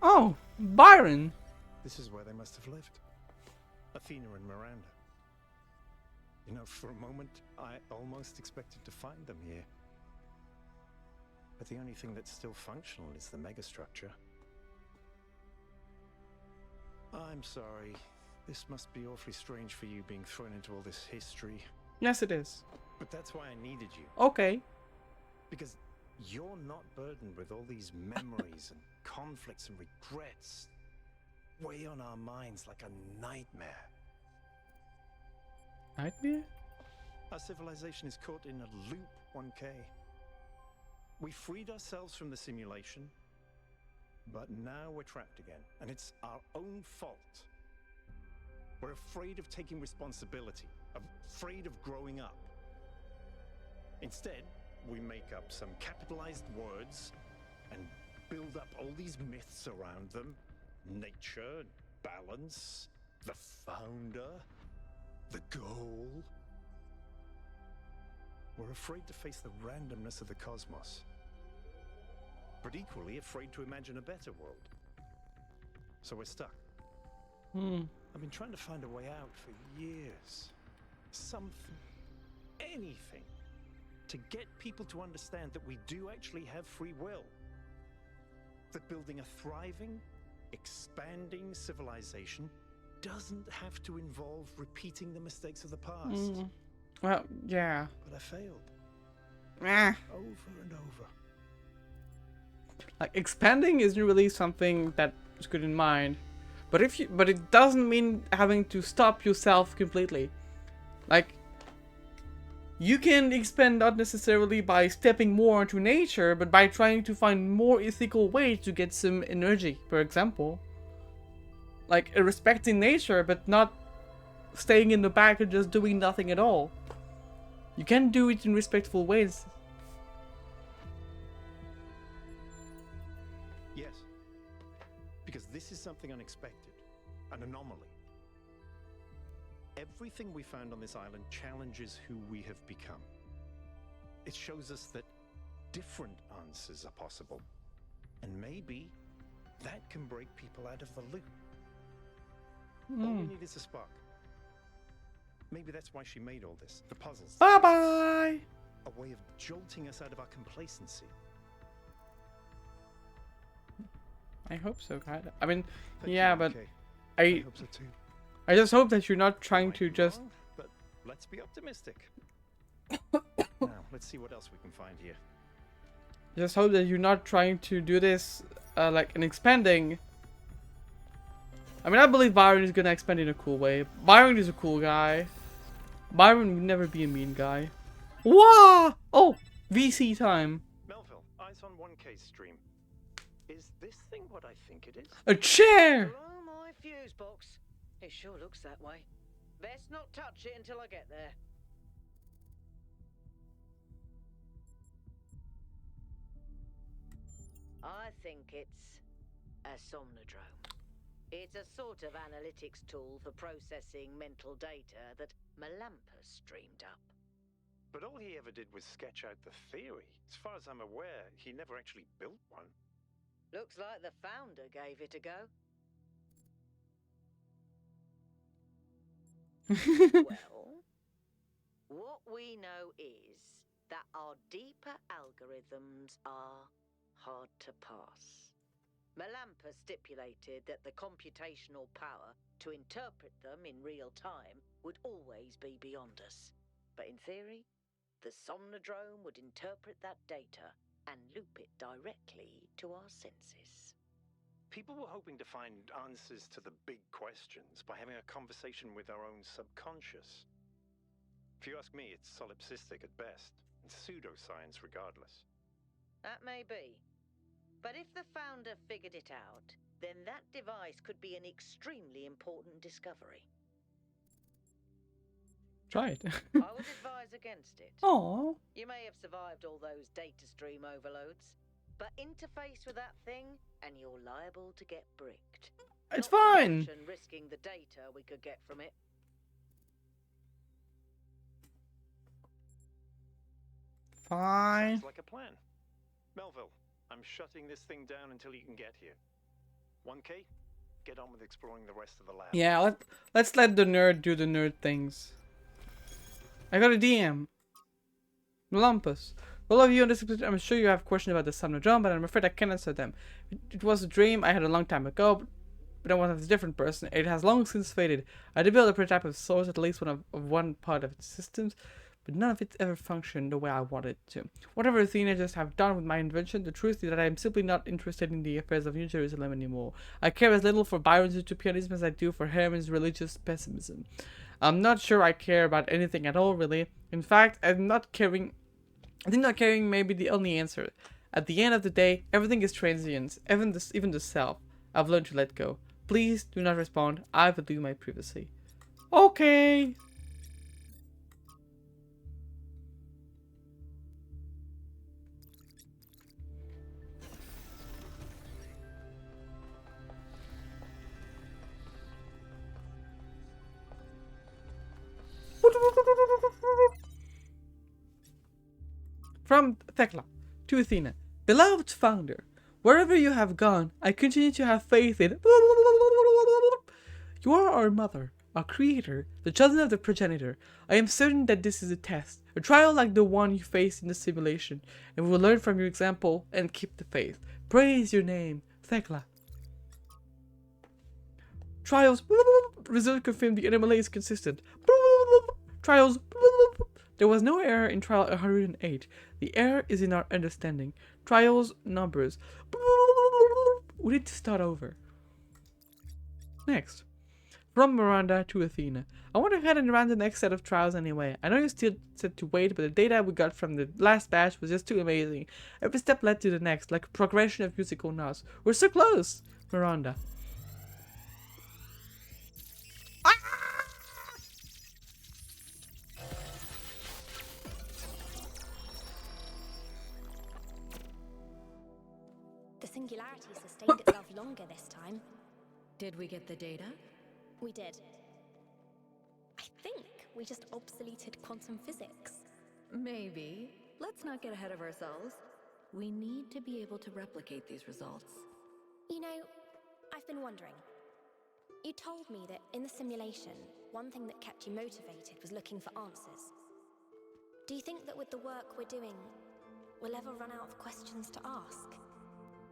Oh, Byron. This is where they must have lived. Athena and Miranda. You know, for a moment, I almost expected to find them here. But the only thing that's still functional is the megastructure. I'm sorry. This must be awfully strange for you being thrown into all this history. Yes, it is. But that's why I needed you. Okay. Because you're not burdened with all these memories and conflicts and regrets. Weigh on our minds like a nightmare. Nightmare? Our civilization is caught in a loop, 1K. We freed ourselves from the simulation, but now we're trapped again, and it's our own fault. We're afraid of taking responsibility, afraid of growing up. Instead, we make up some capitalized words and build up all these myths around them. Nature, balance, the founder, the goal. We're afraid to face the randomness of the cosmos, but equally afraid to imagine a better world. So we're stuck. I've been trying to find a way out for years. Something, anything, to get people to understand that we do actually have free will. That building a thriving, expanding civilization doesn't have to involve repeating the mistakes of the past. Well, yeah. But I failed. Eh. Over and over. Like, expanding isn't really something that's good in mind. But it doesn't mean having to stop yourself completely. Like, you can expand not necessarily by stepping more into nature, but by trying to find more ethical ways to get some energy, for example. Like, respecting nature, but not staying in the back and just doing nothing at all. You can do it in respectful ways. Yes. Because this is something unexpected. An anomaly. Everything we found on this island challenges who we have become. It shows us that different answers are possible. And maybe that can break people out of the loop. All we need is a spark. Maybe that's why she made all this. The puzzles. Bye-bye! A way of jolting us out of our complacency. I hope so, kind of. I mean, Thank yeah, you, but okay. I hope so too. I just hope that you're not trying Might to be just... wrong, but let's be optimistic. Now, let's see what else we can find here. Just hope that you're not trying to do this, like, an expanding... I mean, I believe Byron is gonna expand in a cool way. Byron is a cool guy. Byron would never be a mean guy. Wah! Oh! VC time. Melville, eyes on 1K stream. Is this thing what I think it is? A chair! Blow my fuse box. It sure looks that way. Best not touch it until I get there. I think it's a somnodrome. It's a sort of analytics tool for processing mental data that Melampus streamed up. But all he ever did was sketch out the theory. As far as I'm aware, he never actually built one. Looks like the founder gave it a go. Well, what we know is that our deeper algorithms are hard to pass. Melampus stipulated that the computational power to interpret them in real time would always be beyond us. But in theory, the somnodrome would interpret that data and loop it directly to our senses. People were hoping to find answers to the big questions by having a conversation with our own subconscious. If you ask me, it's solipsistic at best, and pseudoscience regardless. That may be. But if the founder figured it out, then that device could be an extremely important discovery. Try it. I would advise against it. Aww. You may have survived all those data stream overloads, but interface with that thing and you're liable to get bricked. It's Not to fine. mention risking the data we could get from it. Fine. Sounds like a plan. Melville, I'm shutting this thing down until you can get here. 1K, get on with exploring the rest of the lab. Yeah, let's let the nerd do the nerd things. I got a DM. Melampus. All of you on this episode, I'm sure you have questions about the Somnodrome, but I'm afraid I can't answer them. It was a dream I had a long time ago, but I was a different person. It has long since faded. I did build a prototype of Source, at least one part of its systems, but none of it ever functioned the way I wanted it to. Whatever the teenagers have done with my invention, the truth is that I am simply not interested in the affairs of New Jerusalem anymore. I care as little for Byron's utopianism as I do for Herman's religious pessimism. I'm not sure I care about anything at all, really. In fact, I think not caring may be the only answer. At the end of the day, everything is transient, even the self. I've learned to let go. Please do not respond. I value my privacy. Okay. From Thekla to Athena. Beloved founder, wherever you have gone, I continue to have faith in... You are our mother, our creator, the chosen of the progenitor. I am certain that this is a test, a trial like the one you faced in the simulation, and we will learn from your example and keep the faith. Praise your name, Thekla. Trials. Result confirmed the anomaly is consistent. Trials. There was no error in trial 108. The error is in our understanding. Trials numbers. We need to start over. Next. From Miranda to Athena. I went ahead and ran the next set of trials anyway. I know you still said to wait, but the data we got from the last batch was just too amazing. Every step led to the next, like a progression of musical notes. We're so close, Miranda. The singularity sustained itself longer this time. Did we get the data? We did. I think we just obsoleted quantum physics. Maybe. Let's not get ahead of ourselves. We need to be able to replicate these results. You know, I've been wondering. You told me that in the simulation, one thing that kept you motivated was looking for answers. Do you think that with the work we're doing, we'll ever run out of questions to ask?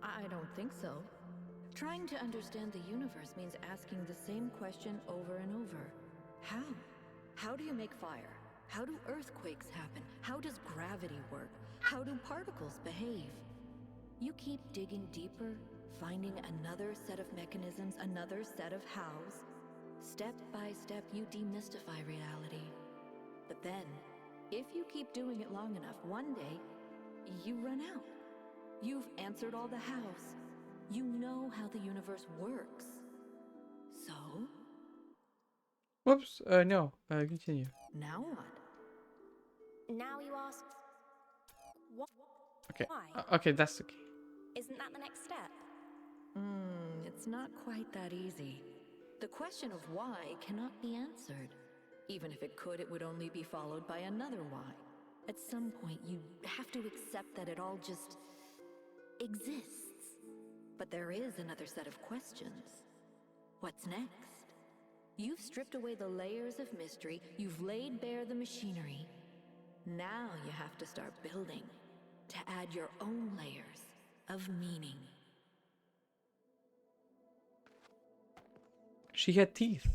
I don't think so. Trying to understand the universe means asking the same question over and over. How? How do you make fire? How do earthquakes happen? How does gravity work? How do particles behave? You keep digging deeper, finding another set of mechanisms, another set of hows. Step by step, you demystify reality. But then, if you keep doing it long enough, one day, you run out. You've answered all the hows. You know how the universe works. So, Whoops. No. Continue. now what? Now you ask, what? Okay. Why? Okay, that's okay. Isn't that the next step? It's not quite that easy. The question of why cannot be answered. Even if it could, it would only be followed by another why. At some point, you have to accept that it all just exists. But there is another set of questions. What's next? You've stripped away the layers of mystery, you've laid bare the machinery. Now you have to start building, to add your own layers of meaning. She had teeth.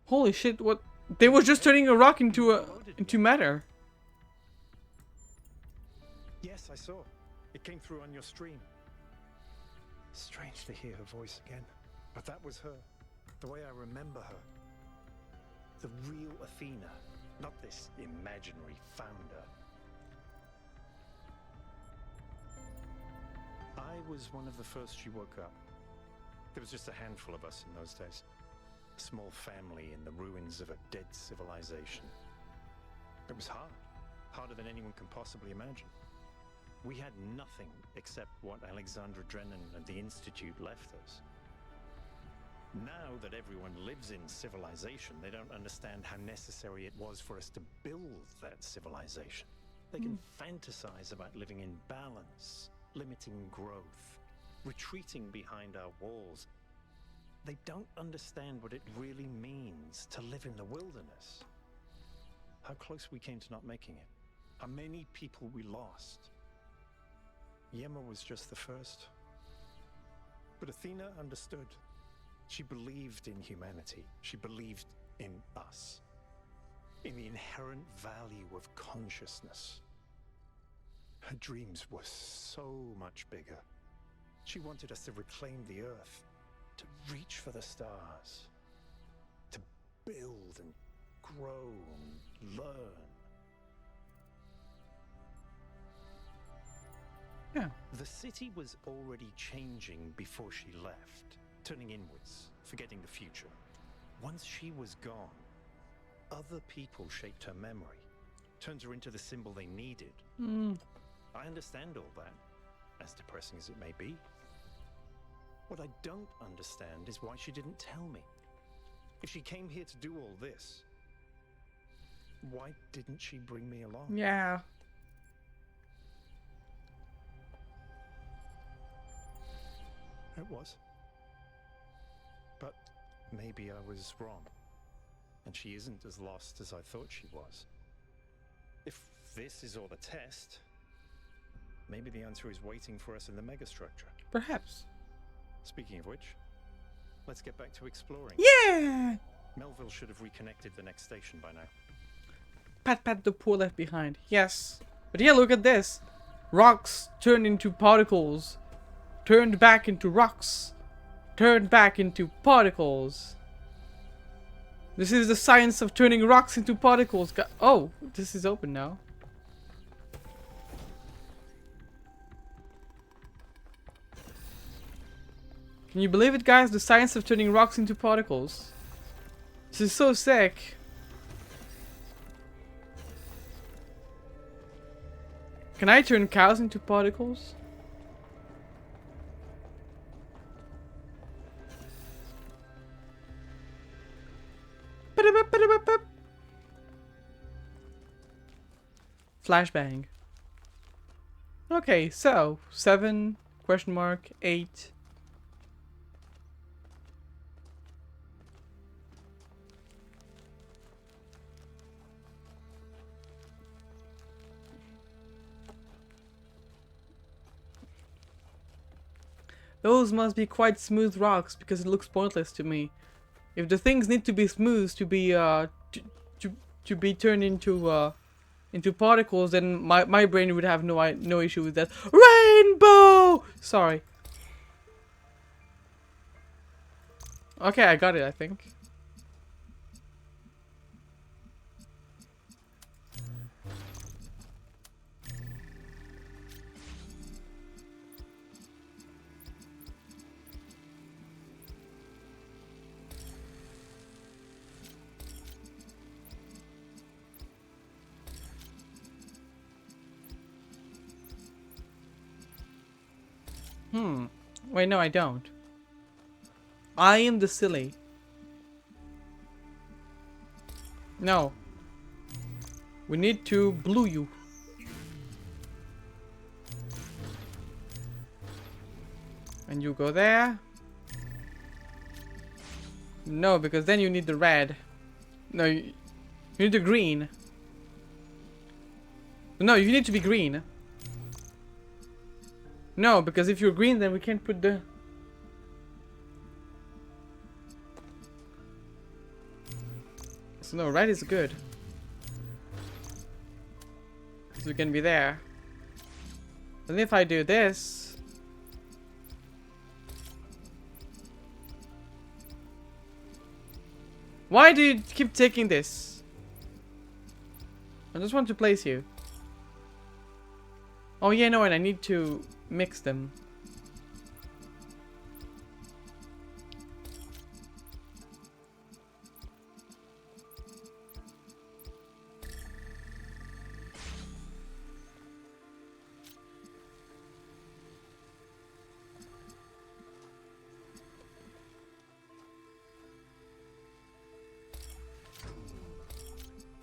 Holy shit, what? They were just turning a rock into matter. Yes, I saw. It came through on your stream. Strange to hear her voice again. But that was her. The way I remember her. The real Athena. Not this imaginary founder. I was one of the first she woke up. There was just a handful of us in those days. A small family in the ruins of a dead civilization. It was hard. Harder than anyone can possibly imagine. We had nothing except what Alexandra Drennan and the Institute left us. Now that everyone lives in civilization, they don't understand how necessary it was for us to build that civilization. They can fantasize about living in balance, limiting growth, retreating behind our walls. They don't understand what it really means to live in the wilderness. How close we came to not making it. How many people we lost. Yema was just the first. But Athena understood. She believed in humanity. She believed in us. In the inherent value of consciousness. Her dreams were so much bigger. She wanted us to reclaim the earth, to reach for the stars, to build and grow and learn. Yeah. The city was already changing before she left, turning inwards, forgetting the future. Once she was gone, other people shaped her memory, turned her into the symbol they needed. I understand all that, as depressing as it may be. What I don't understand is why she didn't tell me. If she came here to do all this, why didn't she bring me along? Yeah. It was. But maybe I was wrong. And she isn't as lost as I thought she was. If this is all the test, maybe the answer is waiting for us in the megastructure. Perhaps. Speaking of which, let's get back to exploring. Yeah! Melville should have reconnected the next station by now. Pat pat the poor left behind. Yes. But yeah, look at this. Rocks turned into particles. Turned back into rocks. Turned back into particles. This is the science of turning rocks into particles. Oh, this is open now. Can you believe it, guys? The science of turning rocks into particles. This is so sick. Can I turn cows into particles? Flashbang. Okay, so 7 question mark 8. Those must be quite smooth rocks because it looks pointless to me. If the things need to be smooth to be to be turned into particles, then my brain would have no issue with that. Rainbow. Sorry. Okay, I got it, I think. Wait, no, I don't. I am the silly. No. We need to blue you. And you go there. No, because then you need the red. No, you need the green. No, you need to be green. No, because if you're green, then we can't put the... So no, red is good. So we can be there. And if I do this... Why do you keep taking this? I just want to place you. Oh yeah, no, and I need to mix them.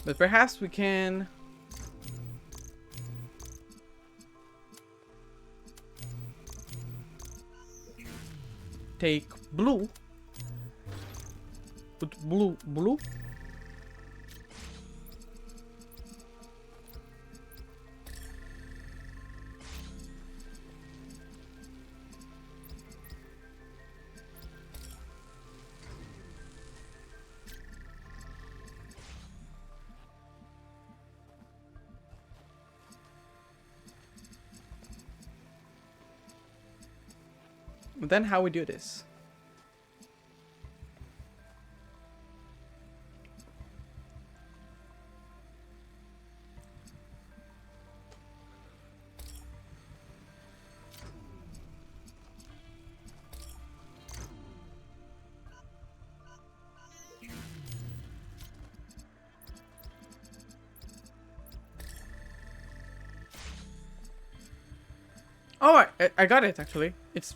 But perhaps we can... take blue. Put blue. But then how we do this? Oh, I got it actually. It's...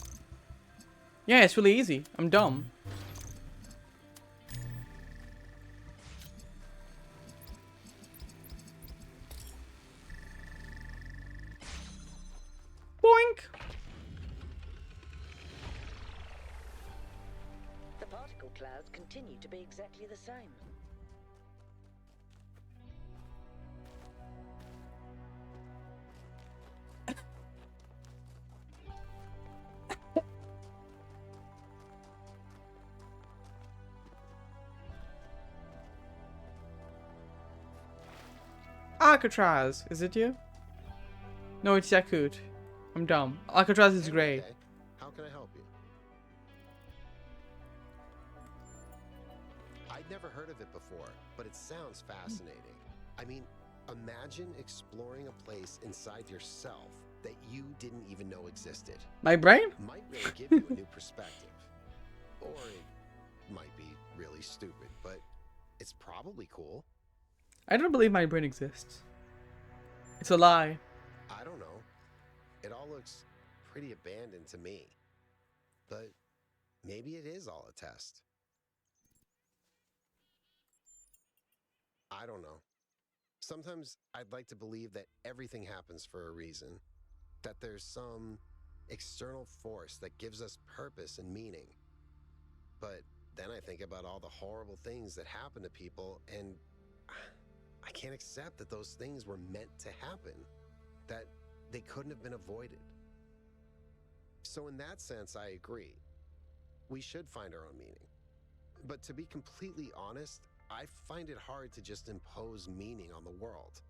Yeah, it's really easy. I'm dumb. Boink! The particle clouds continue to be exactly the same. Alcatraz, is it you? No, it's Yakut. I'm dumb. Alcatraz is gray. Okay. How can I help you? I'd never heard of it before, but it sounds fascinating. I mean, imagine exploring a place inside yourself that you didn't even know existed. My brain? Might really give you a new perspective. Or it might be really stupid, but it's probably cool. I don't believe my brain exists. It's a lie. I don't know. It all looks pretty abandoned to me. But maybe it is all a test. I don't know. Sometimes I'd like to believe that everything happens for a reason, that there's some external force that gives us purpose and meaning. But then I think about all the horrible things that happen to people, and I can't accept that those things were meant to happen, that they couldn't have been avoided. So in that sense, I agree. We should find our own meaning. But to be completely honest, I find it hard to just impose meaning on the world.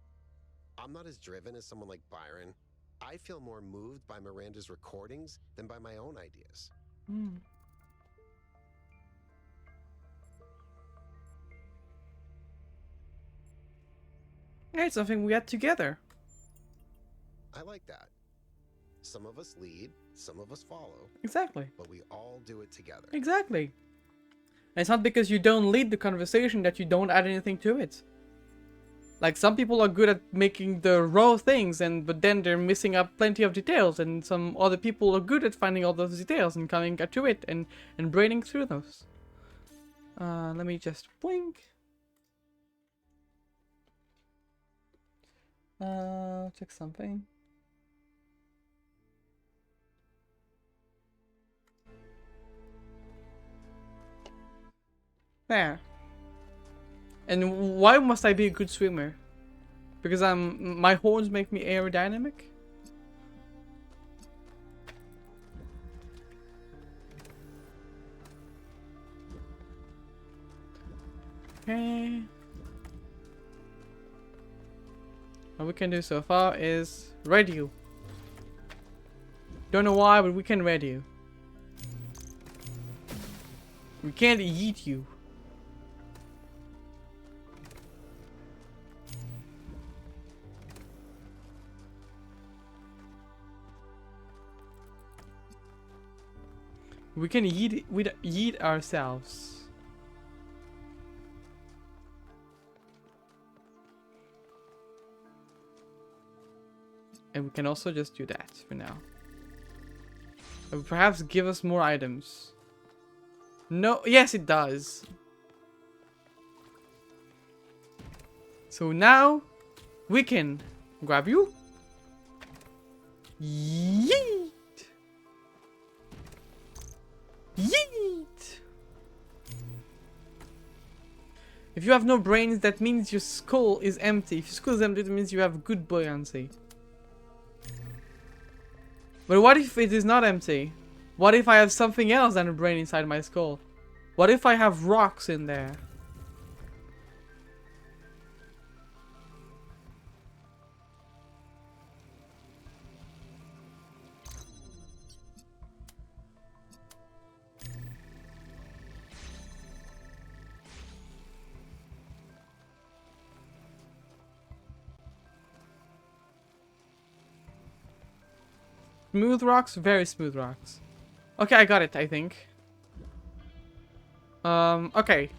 I'm not as driven as someone like Byron. I feel more moved by Miranda's recordings than by my own ideas. Yeah, it's something we had together. I like that. Some of us lead, some of us follow. Exactly. But we all do it together. Exactly. And it's not because you don't lead the conversation that you don't add anything to it. Like, some people are good at making the raw things, but then they're missing up plenty of details, and some other people are good at finding all those details and coming to it and braining through those. Let me just blink. Check something. There. And why must I be a good swimmer? Because my horns make me aerodynamic? Okay. What we can do so far is radio. Don't know why, but we can radio. We can't eat you. We can eat ourselves. And we can also just do that for now. And perhaps give us more items. No, yes it does. So now we can grab you. Yeet! Yeet! If you have no brains, that means your skull is empty. If your skull is empty, that means you have good buoyancy. But what if it is not empty? What if I have something else than a brain inside my skull? What if I have rocks in there? Smooth rocks, very smooth rocks. Okay, I got it, I think. Okay.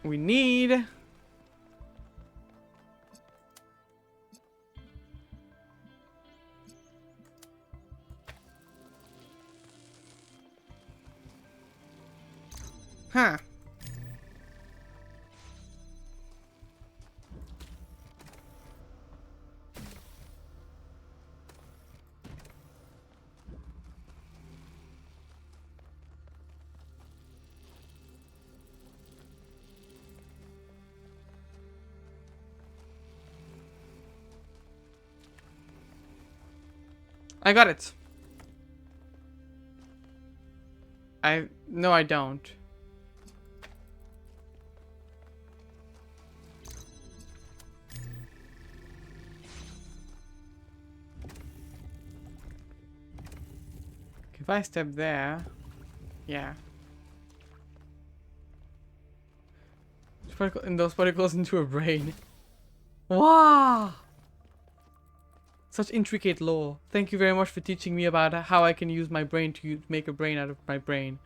We need... Huh. I got it. No, I don't. If I step there, yeah. And those particles into a brain. Wow! Such intricate lore. Thank you very much for teaching me about how I can use my brain to make a brain out of my brain.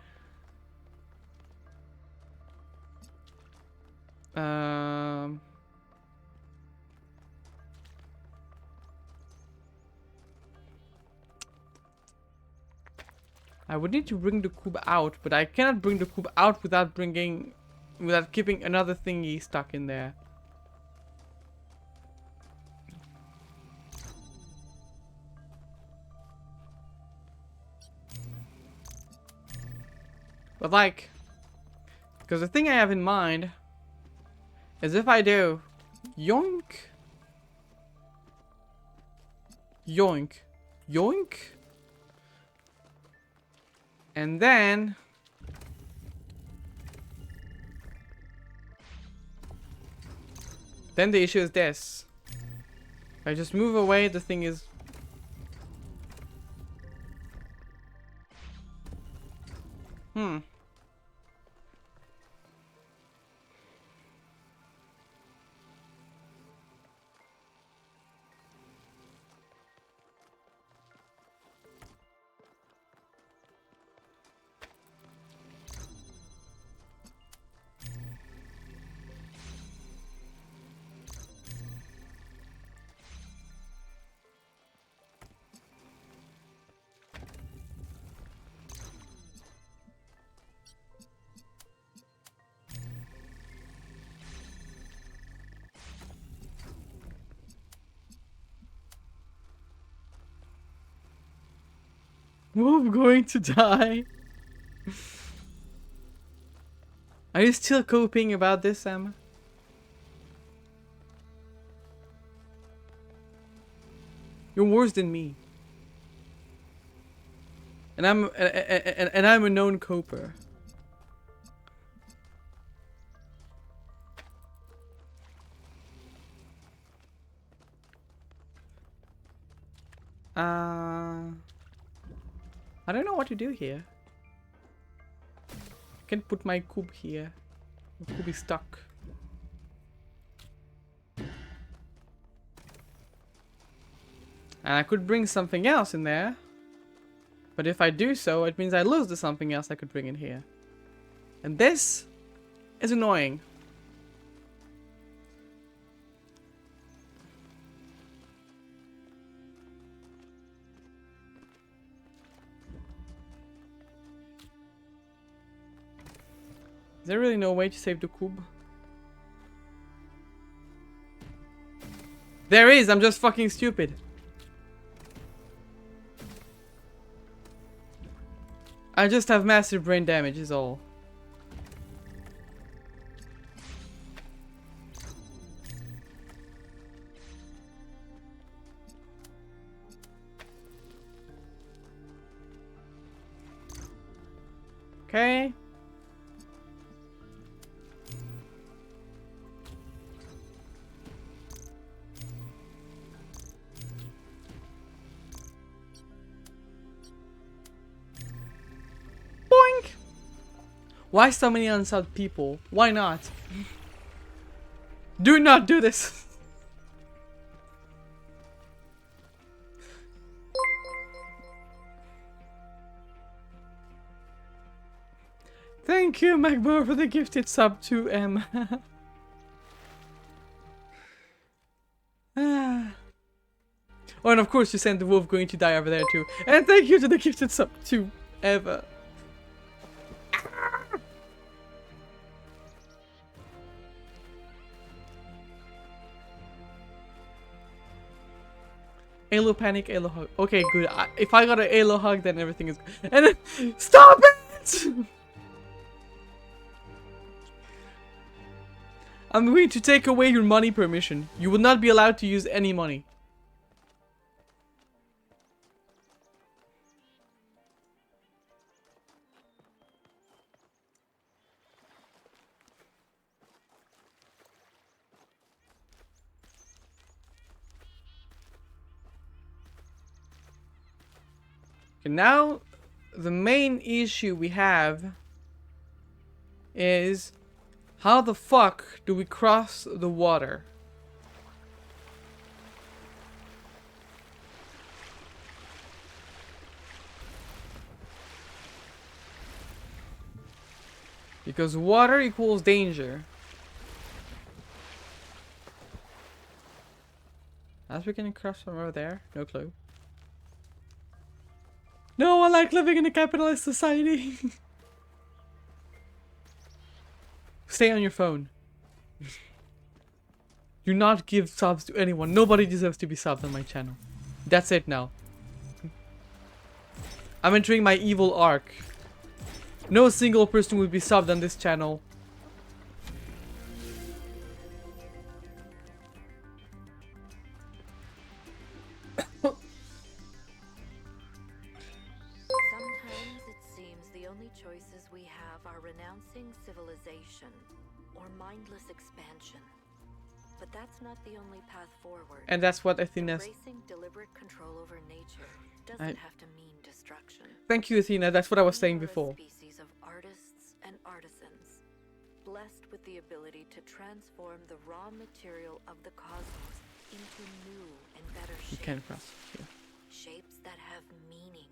I would need to bring the cube out, but I cannot bring the cube out without bringing without keeping another thingy stuck in there. But like, because the thing I have in mind is if I do yoink, yoink, yoink, and then the issue is this. If I just move away, the thing is... I'm going to die. Are you still coping about this, Emma? You're worse than me. And I'm a known coper. I don't know what to do here. I can put my cube here. The cube is stuck. And I could bring something else in there. But if I do so, it means I lose the something else I could bring in here. And this is annoying. Is there really no way to save the cube? There is, I'm just fucking stupid. I just have massive brain damage is all. Okay. Boink! Why so many unsubbed people? Why not? Do not do this! Thank you, Magbo, for the gifted sub to M. Oh, and of course you sent the wolf going to die over there too. And thank you to the gifted sub to Eva. Alo panic, Alo hug. Okay, good. If I got an Alo hug, then everything is good. And then, stop it! I'm going to take away your money permission. You will not be allowed to use any money. Okay, now the main issue we have is how the fuck do we cross the water? Because water equals danger. As we can cross from over there? No clue. No, I like living in a capitalist society. Stay on your phone. Do not give subs to anyone. Nobody deserves to be subbed on my channel. That's it now. I'm entering my evil arc. No single person will be subbed on this channel. Sometimes it seems the only choices we have are renouncing civilization or mindless expansion. But that's not the only path forward. And that's what Athena's... Embracing deliberate control over nature doesn't have to mean destruction. Thank you, Athena. That's what I was saying before. Species of artists and artisans, blessed with the ability to transform the raw material of the cosmos into new and better You shapes. can't cross here. Shapes that have meaning.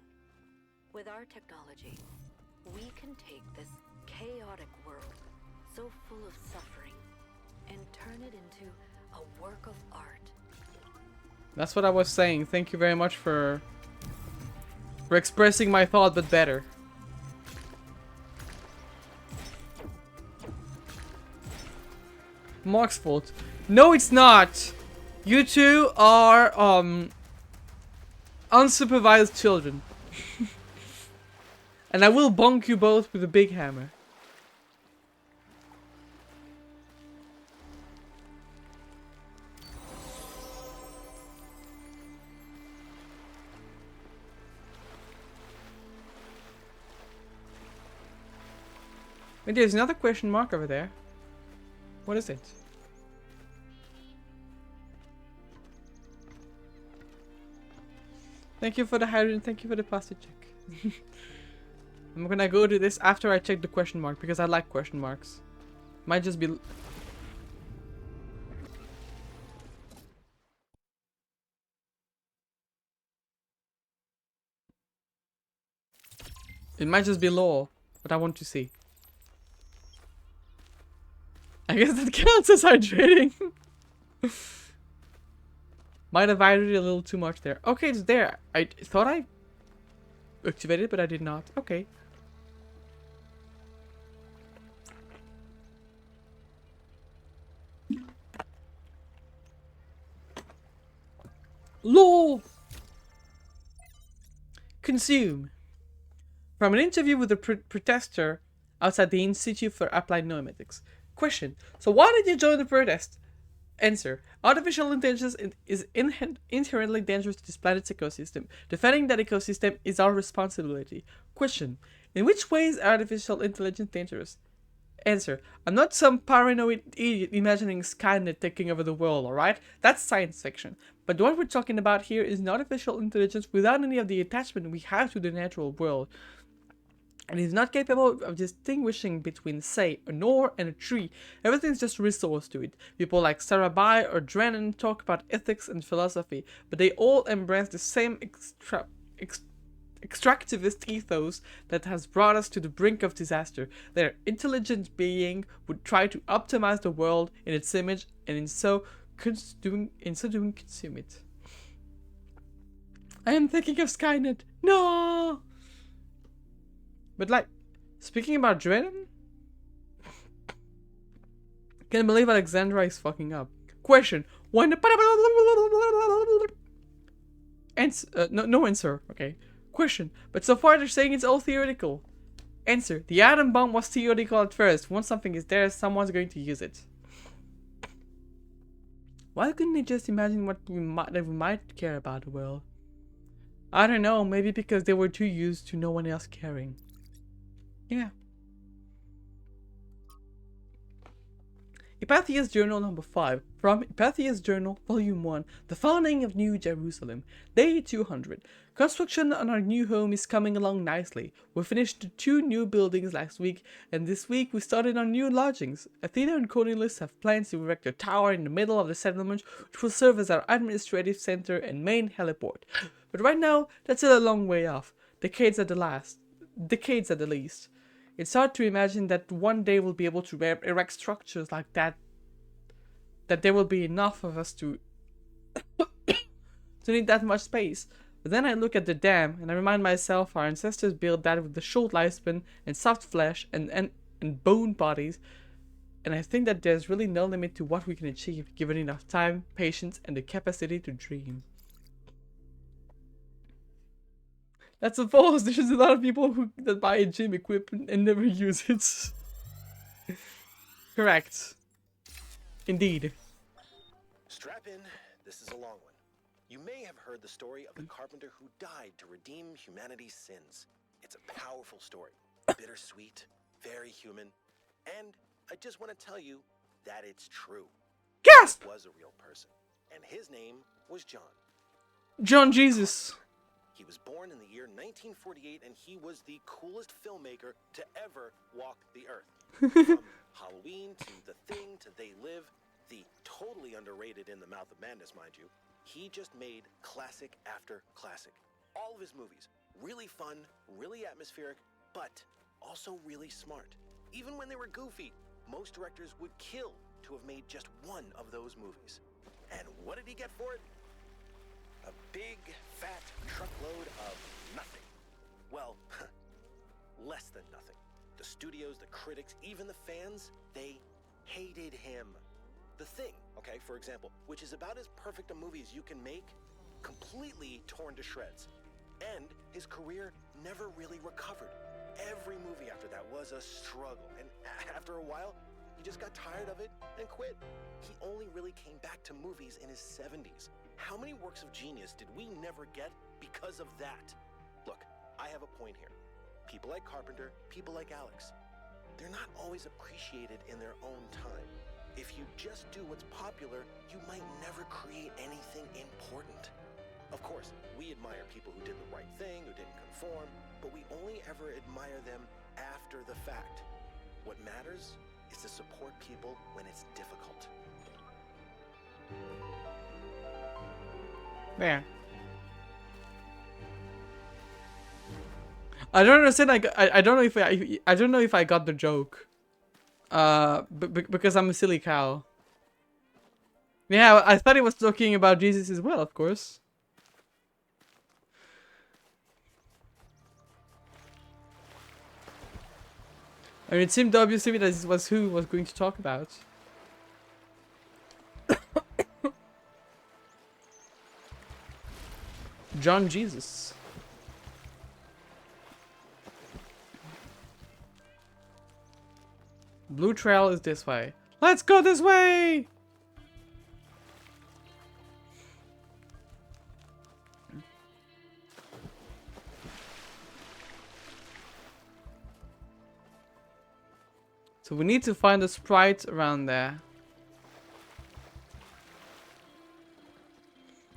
With our technology, we can take this chaotic world, so full of suffering, and turn it into a work of art. That's what I was saying. Thank you very much for expressing my thought, but better. Mark's fault. No, it's not. You two are unsupervised children. And I will bonk you both with a big hammer. Wait, there's another question mark over there. What is it? Thank you for the hydrogen, thank you for the plastic check. I'm gonna go to this after I check the question mark because I like question marks. Might just be... It might just be lore, but I want to see. I guess that counts as hydrating. Might have hydrated a little too much there. Okay, it's there. I thought I activated it, but I did not. Okay. Lore! Consume. From an interview with a protester outside the Institute for Applied Noemetics. Question. So why did you join the protest? Answer. Artificial intelligence is inherently dangerous to this planet's ecosystem. Defending that ecosystem is our responsibility. Question. In which way is artificial intelligence dangerous? Answer. I'm not some paranoid idiot imagining Skynet taking over the world, alright? That's science fiction. But what we're talking about here is an artificial intelligence without any of the attachment we have to the natural world. And is not capable of distinguishing between, say, an ore and a tree. Everything's just a resource to it. People like Sarabhai or Drennan talk about ethics and philosophy, but they all embrace the same extractivist ethos that has brought us to the brink of disaster. Their intelligent being would try to optimize the world in its image, and in so doing consume it. I am thinking of Skynet. No! But like, speaking about Drennan, can't believe Alexandra is fucking up. Question: when no answer. Okay. Question: but so far they're saying it's all theoretical. Answer: the atom bomb was theoretical at first. Once something is there, someone's going to use it. Why couldn't they just imagine what we might care about the world? I don't know. Maybe because they were too used to no one else caring. Yeah. Hypathia's Journal number 5. From Hypathia's Journal, Volume 1. The Founding of New Jerusalem. Day 200. Construction on our new home is coming along nicely. We finished 2 new buildings last week, and this week we started on new lodgings. Athena and Cornelius have plans to erect a tower in the middle of the settlement, which will serve as our administrative center and main heliport. But right now, that's still a long way off. Decades at the least. It's hard to imagine that one day we'll be able to erect structures like that. That there will be enough of us to need that much space. But then I look at the dam and I remind myself our ancestors built that with the short lifespan and soft flesh and bone bodies. And I think that there's really no limit to what we can achieve given enough time, patience, and the capacity to dream. That's a false. There's a lot of people that buy gym equipment and never use it. Correct. Indeed. Strap in. This is a long one. You may have heard the story of the carpenter who died to redeem humanity's sins. It's a powerful story. Bittersweet, very human, and I just want to tell you that it's true. Gasp! He was a real person, and his name was John. John Jesus. He was born in the year 1948, and he was the coolest filmmaker to ever walk the earth. From Halloween to The Thing to They Live, the totally underrated In the Mouth of Madness, mind you, he just made classic after classic. All of his movies, really fun, really atmospheric, but also really smart. Even when they were goofy, most directors would kill to have made just one of those movies. And what did he get for it? A big, fat truckload of nothing. Well, less than nothing. The studios, the critics, even the fans, they hated him. The Thing, okay, for example, which is about as perfect a movie as you can make, completely torn to shreds. And his career never really recovered. Every movie after that was a struggle, and after a while, he just got tired of it and quit. He only really came back to movies in his 70s. How many works of genius did we never get because of that? Look, I have a point here. People like Carpenter, people like Alex, they're not always appreciated in their own time. If you just do what's popular, you might never create anything important. Of course, we admire people who did the right thing, who didn't conform, but we only ever admire them after the fact. What matters is to support people when it's difficult. There. I don't understand. I don't know if I don't know if I got the joke. Because I'm a silly cow. Yeah, I thought he was talking about Jesus as well, of course. I mean, it seemed obvious to me that this was who was going to talk about. John Jesus. Blue trail is this way. Let's go this way! So we need to find a sprite around there.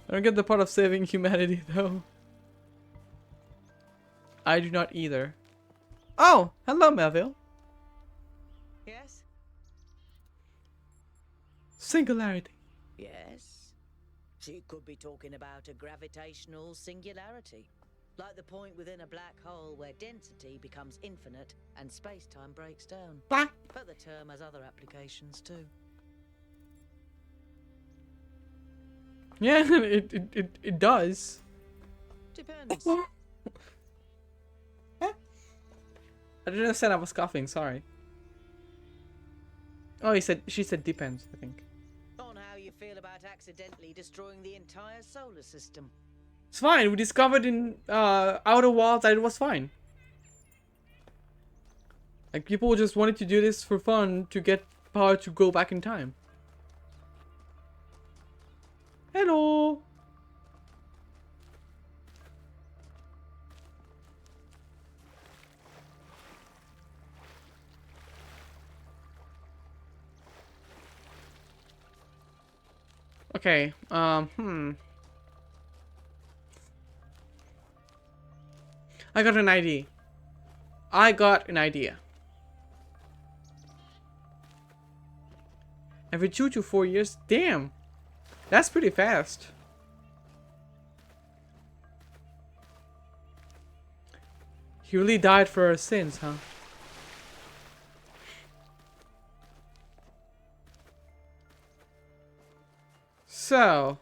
I don't get the part of saving humanity though. I do not either. Oh, hello Melville. Yes? Singularity. Yes. She could be talking about a gravitational singularity. Like the point within a black hole where density becomes infinite and space-time breaks down. Black. But the term has other applications too. Yeah, it does. Depends. I didn't understand I was coughing, sorry. Oh, she said depends, I think. On how you feel about accidentally destroying the entire solar system. It's fine, we discovered in Outer Wilds that it was fine. Like, people just wanted to do this for fun to get power to go back in time. Hello! Okay, I got an idea. Every 2 to 4 years? Damn! That's pretty fast. He really died for our sins, huh? So...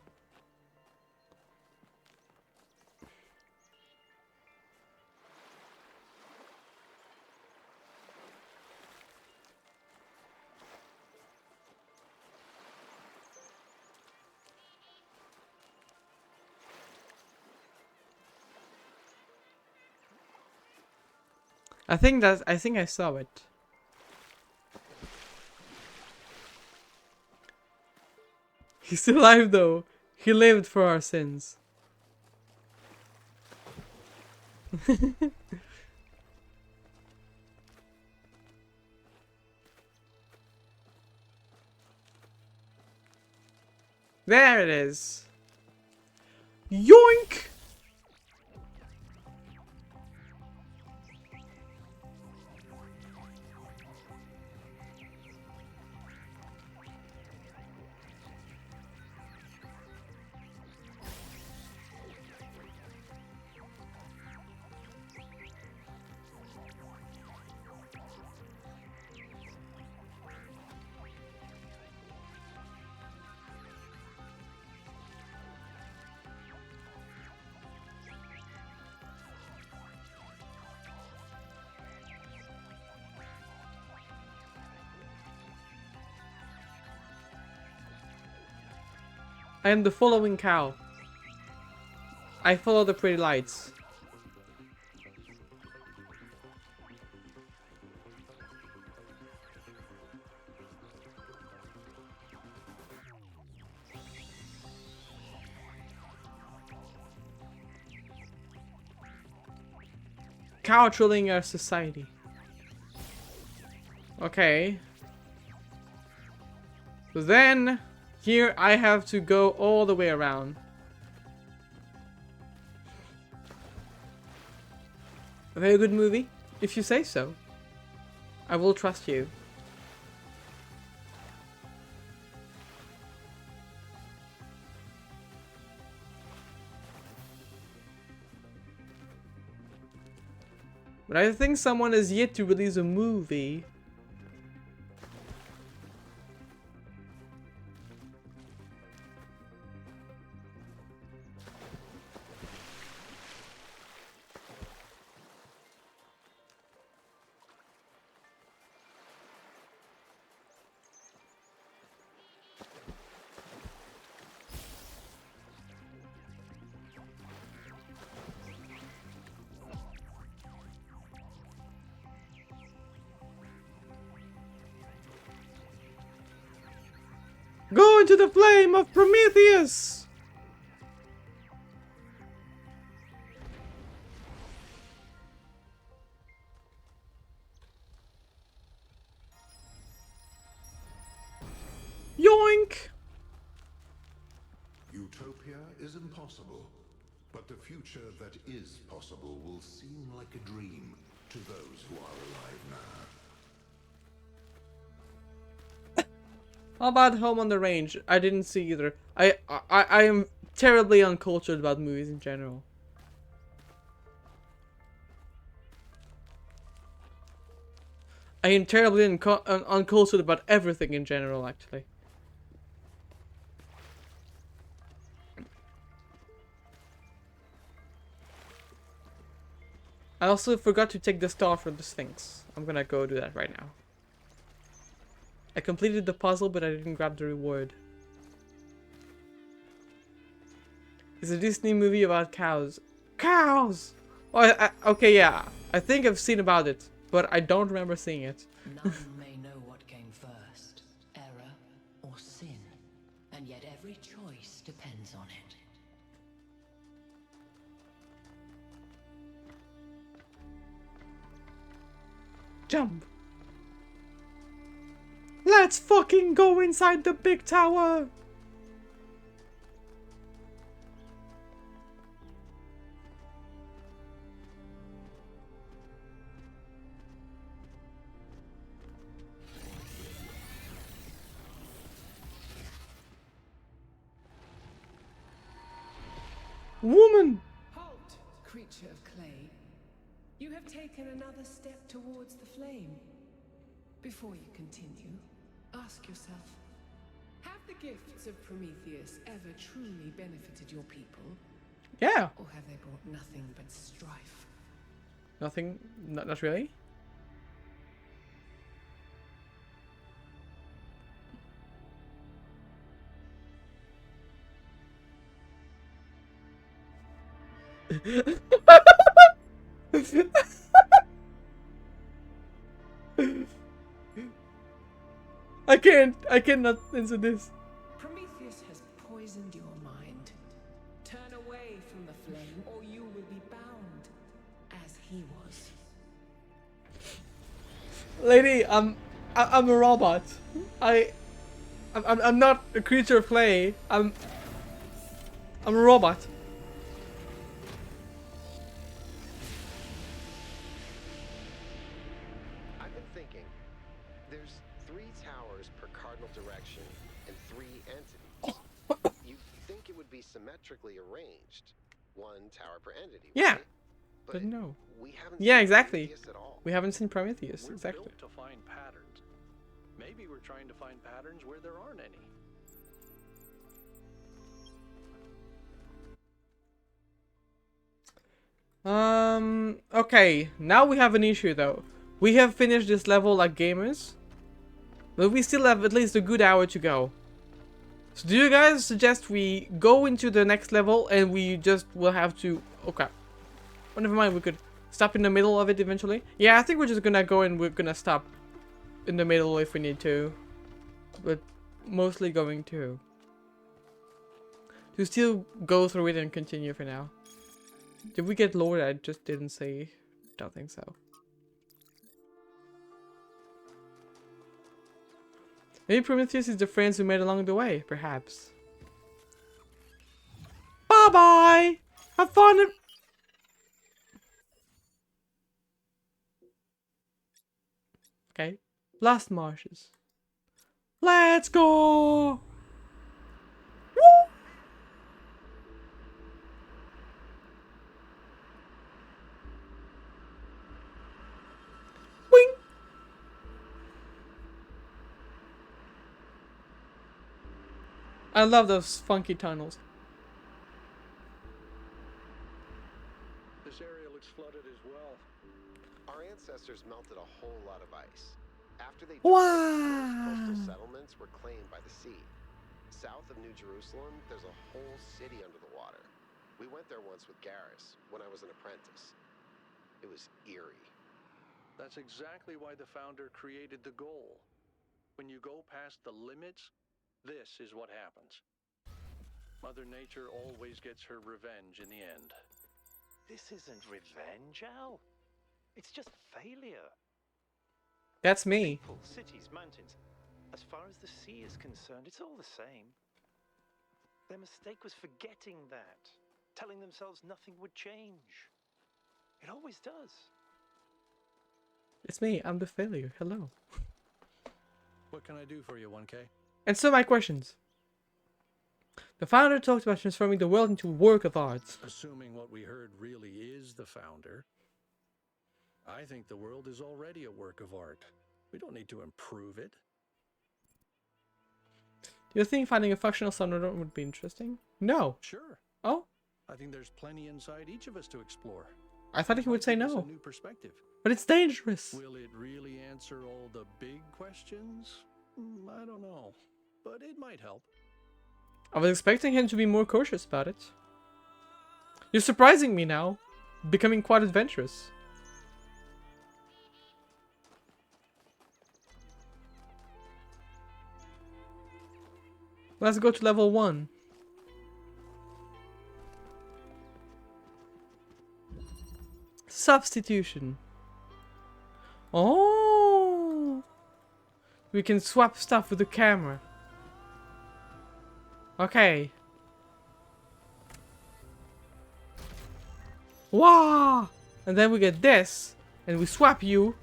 I think I saw it. He's still alive though. He lived for our sins. There it is. Yoink! I am the following cow. I follow the pretty lights. Cow trolling our society. Okay. So then, here I have to go all the way around. A very good movie, if you say so. I will trust you. But I think someone has yet to release a movie. Go into the flame of Prometheus! Yoink! Utopia is impossible, but the future that is possible will seem like a dream to those who are alive now. How about Home on the Range? I didn't see either. I am terribly uncultured about movies in general. I am terribly uncultured about everything in general, actually. I also forgot to take the star for the Sphinx. I'm gonna go do that right now. I completed the puzzle, but I didn't grab the reward. It's a Disney movie about cows. Cows! Oh, okay, yeah. I think I've seen about it, but I don't remember seeing it. None may know what came first, error or sin, and yet every choice depends on it. Jump! Let's fucking go inside the big tower! Woman! Halt, creature of clay. You have taken another step towards the flame. Before you continue, ask yourself, have the gifts of Prometheus ever truly benefited your people? Yeah. Or have they brought nothing but strife? Nothing? Not really? can't. I cannot answer this. Prometheus has poisoned your mind. Turn away from the flame, or you will be bound, as he was. Lady, I'm a robot. I'm not a creature of clay. I'm a robot. I've been thinking. There's 3 towers per cardinal direction and 3 entities. You'd think it would be symmetrically arranged. 1 tower per entity. Yeah. Right? But no. We haven't Yeah, seen exactly. Prometheus at all. We haven't seen Prometheus. We're Exactly. built to find patterns. Maybe we're trying to find patterns where there aren't any. Okay. Now we have an issue though. We have finished this level like gamers, but we still have at least a good hour to go. So do you guys suggest we go into the next level and we just will have to... Okay. Oh, never mind. We could stop in the middle of it eventually. Yeah, I think we're just gonna go and we're gonna stop in the middle if we need to. But mostly going to still go through it and continue for now. Did we get lowered? I just didn't say. Don't think so. Maybe Prometheus is the friends we made along the way, perhaps. Bye bye! Have fun! Okay. Last marshes. Let's go! Woo! Wing! I love those funky tunnels. This area looks flooded as well. Our ancestors melted a whole lot of ice. After they died, Wow. most coastal settlements were claimed by the sea. South of New Jerusalem, there's a whole city under the water. We went there once with Garrus when I was an apprentice. It was eerie. That's exactly why the founder created the goal. When you go past the limits, this is what happens. Mother Nature always gets her revenge in the end. This isn't revenge, Al. It's just failure. That's me. People, cities, mountains. As far as the sea is concerned, it's all the same. Their mistake was forgetting that, telling themselves nothing would change. It always does. It's me. I'm the failure. Hello. What can I do for you, 1K? And so my questions. The founder talked about transforming the world into a work of art. Assuming what we heard really is the founder, I think the world is already a work of art. We don't need to improve it. Do you think finding a functional Thunderdome would be interesting? No. Sure. Oh? I think there's plenty inside each of us to explore. I thought he would say Give us no. a new perspective. But it's dangerous. Will it really answer all the big questions? I don't know. But it might help. I was expecting him to be more cautious about it. You're surprising me now. Becoming quite adventurous. Let's go to level 1. Substitution. Oh! We can swap stuff with the camera. Okay. Wow! And then we get this. And we swap you.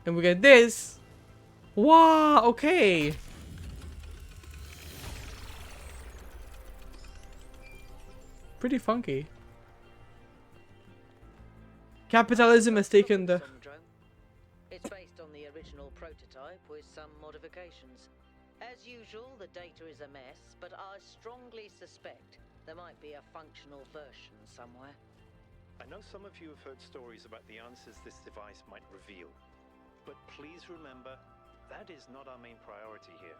And we get this. Wow! Okay. Pretty funky. Capitalism has taken the... It's based on the original prototype with some modifications. As usual, the data is a mess, but I strongly suspect there might be a functional version somewhere. I know some of you have heard stories about the answers this device might reveal. But please remember, that is not our main priority here.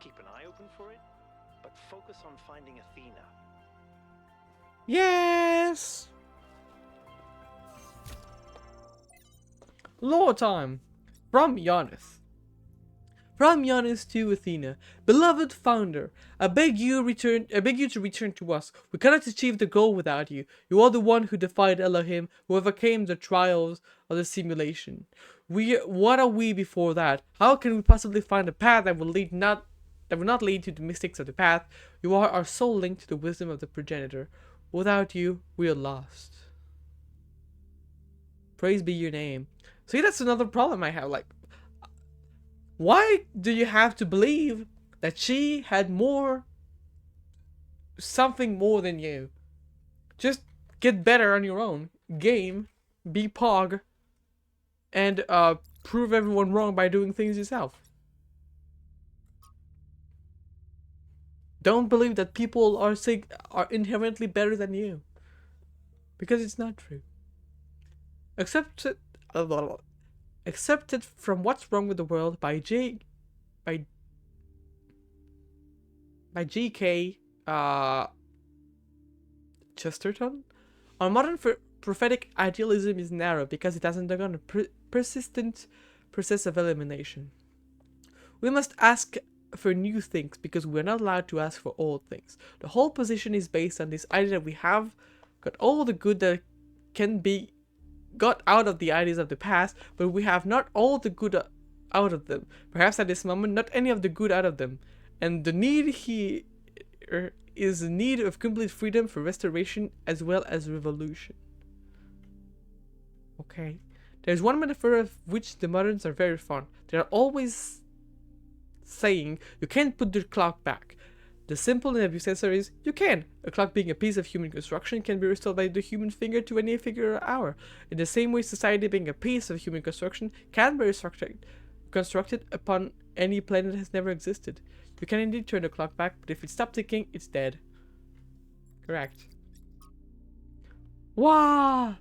Keep an eye open for it, but focus on finding Athena. Yes! Lore time! From Giannis. From Giannis to Athena, beloved founder, I beg you to return to us. We cannot achieve the goal without you. You are the one who defied Elohim, who overcame the trials of the simulation. What are we before that? How can we possibly find a path that will not lead to the mistakes of the path? You are our sole link to the wisdom of the progenitor. Without you, we are lost. Praise be your name. See, that's another problem I have. Like, why do you have to believe that she had something more than you? Just get better on your own. Game, be pog, and prove everyone wrong by doing things yourself. Don't believe that people are inherently better than you, because it's not true. Accept it from What's Wrong with the World by G.K. Chesterton. Our modern prophetic idealism is narrow because it has undergone a persistent process of elimination. We must ask for new things because we are not allowed to ask for old things. The whole position is based on this idea that we have got all the good that can be got out of the ideas of the past, but we have not all the good out of them. Perhaps at this moment, not any of the good out of them. And the need here is a need of complete freedom for restoration as well as revolution. Okay. There's one metaphor of which the moderns are very fond. They are always saying, you can't put the clock back. The simple and obvious answer is, you can. A clock being a piece of human construction can be restored by the human finger to any figure or hour. In the same way, society being a piece of human construction can be constructed upon any planet that has never existed. You can indeed turn the clock back, but if it stops ticking, it's dead. Correct. Wow!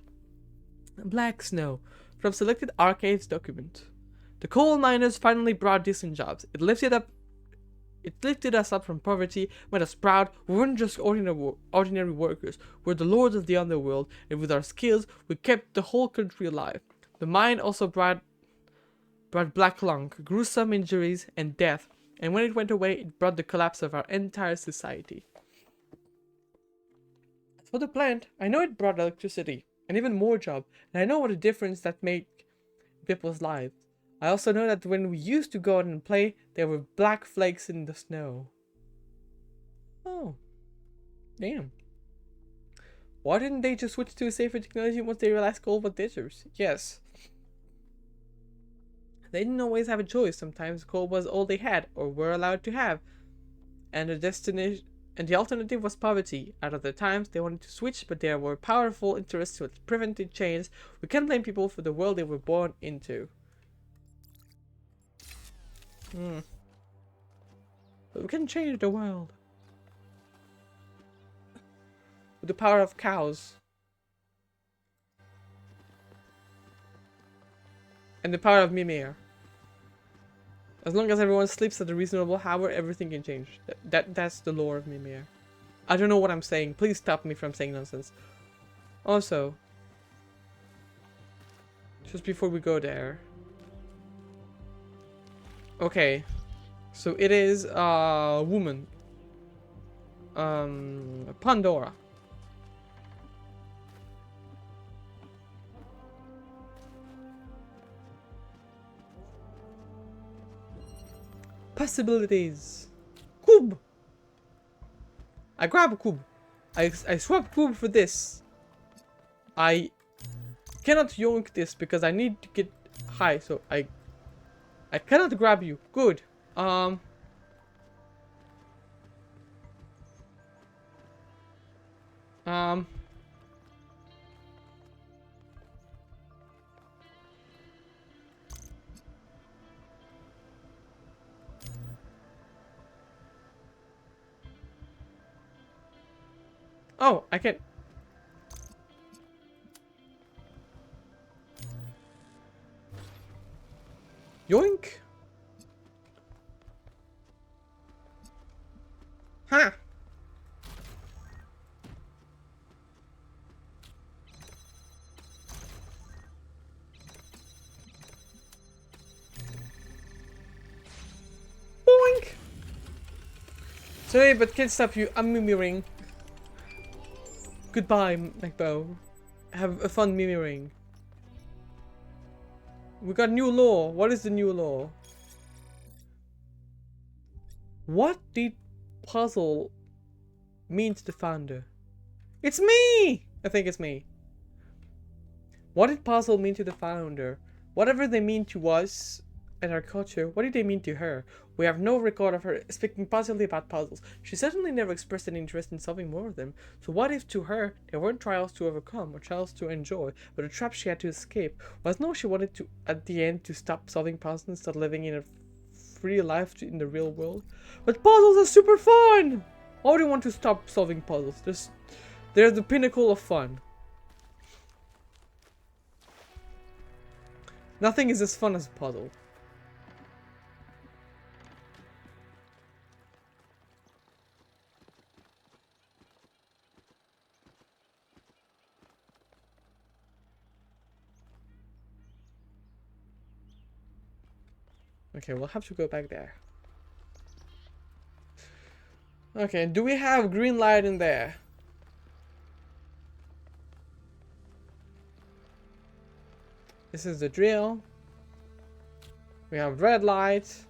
Black snow. From selected archives document. The coal miners finally brought decent jobs. It lifted us up from poverty, made us proud. We weren't just ordinary workers. We're the lords of the underworld, and with our skills, we kept the whole country alive. The mine also brought black lung, gruesome injuries, and death. And when it went away, it brought the collapse of our entire society. As for the plant, I know it brought electricity, and even more job, and I know what a difference that made people's lives. I also know that when we used to go out and play, there were black flakes in the snow. Oh. Damn. Why didn't they just switch to a safer technology once they realized coal was dangerous? Yes. They didn't always have a choice. Sometimes coal was all they had, or were allowed to have. And the alternative was poverty. At other times, they wanted to switch, but there were powerful interests that prevented change. We can't blame people for the world they were born into. But we can change the world. With the power of cows. And the power of Mimir. As long as everyone sleeps at a reasonable hour, everything can change. That's the lore of Mimir. I don't know what I'm saying. Please stop me from saying nonsense. Also, just before we go there. Okay. So it is a woman. Pandora. Possibilities. Cube. I grab a cube. I swap cube for this. I cannot yoink this because I need to get high, so I cannot grab you. Good. Oh, I can. Yoink. Huh. Sorry, but can't stop you. I'm miming. Goodbye, MacBo. Have a fun miming. We got new law. What is the new law? What did puzzle mean to the founder? It's me! I think it's me. What did puzzle mean to the founder? Whatever they mean to us and our culture, what did they mean to her? We have no record of her speaking positively about puzzles. She certainly never expressed an interest in solving more of them. So what if to her, they weren't trials to overcome or trials to enjoy, but a trap she had to escape? Was no she wanted to, at the end, to stop solving puzzles and start living in a free life in the real world? But puzzles are super fun! Why would you want to stop solving puzzles? They're the pinnacle of fun. Nothing is as fun as a puzzle. Okay, we'll have to go back there. Okay, do we have green light in there? This is the drill. We have red light.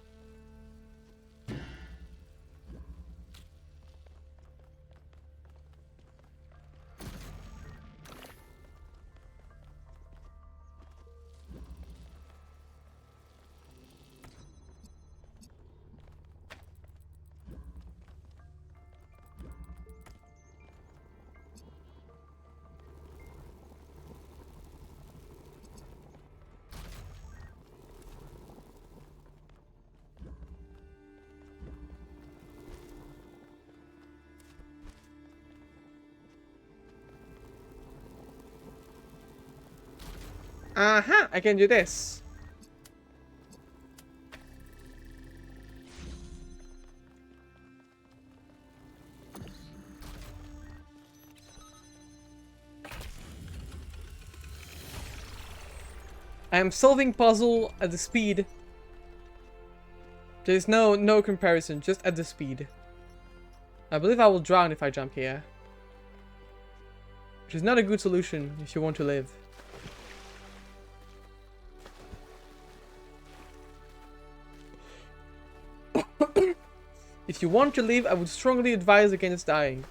Aha! I can do this. I am solving puzzle at the speed. There's no comparison, just at the speed. I believe I will drown if I jump here. Which is not a good solution if you want to live. If you want to live, I would strongly advise against dying.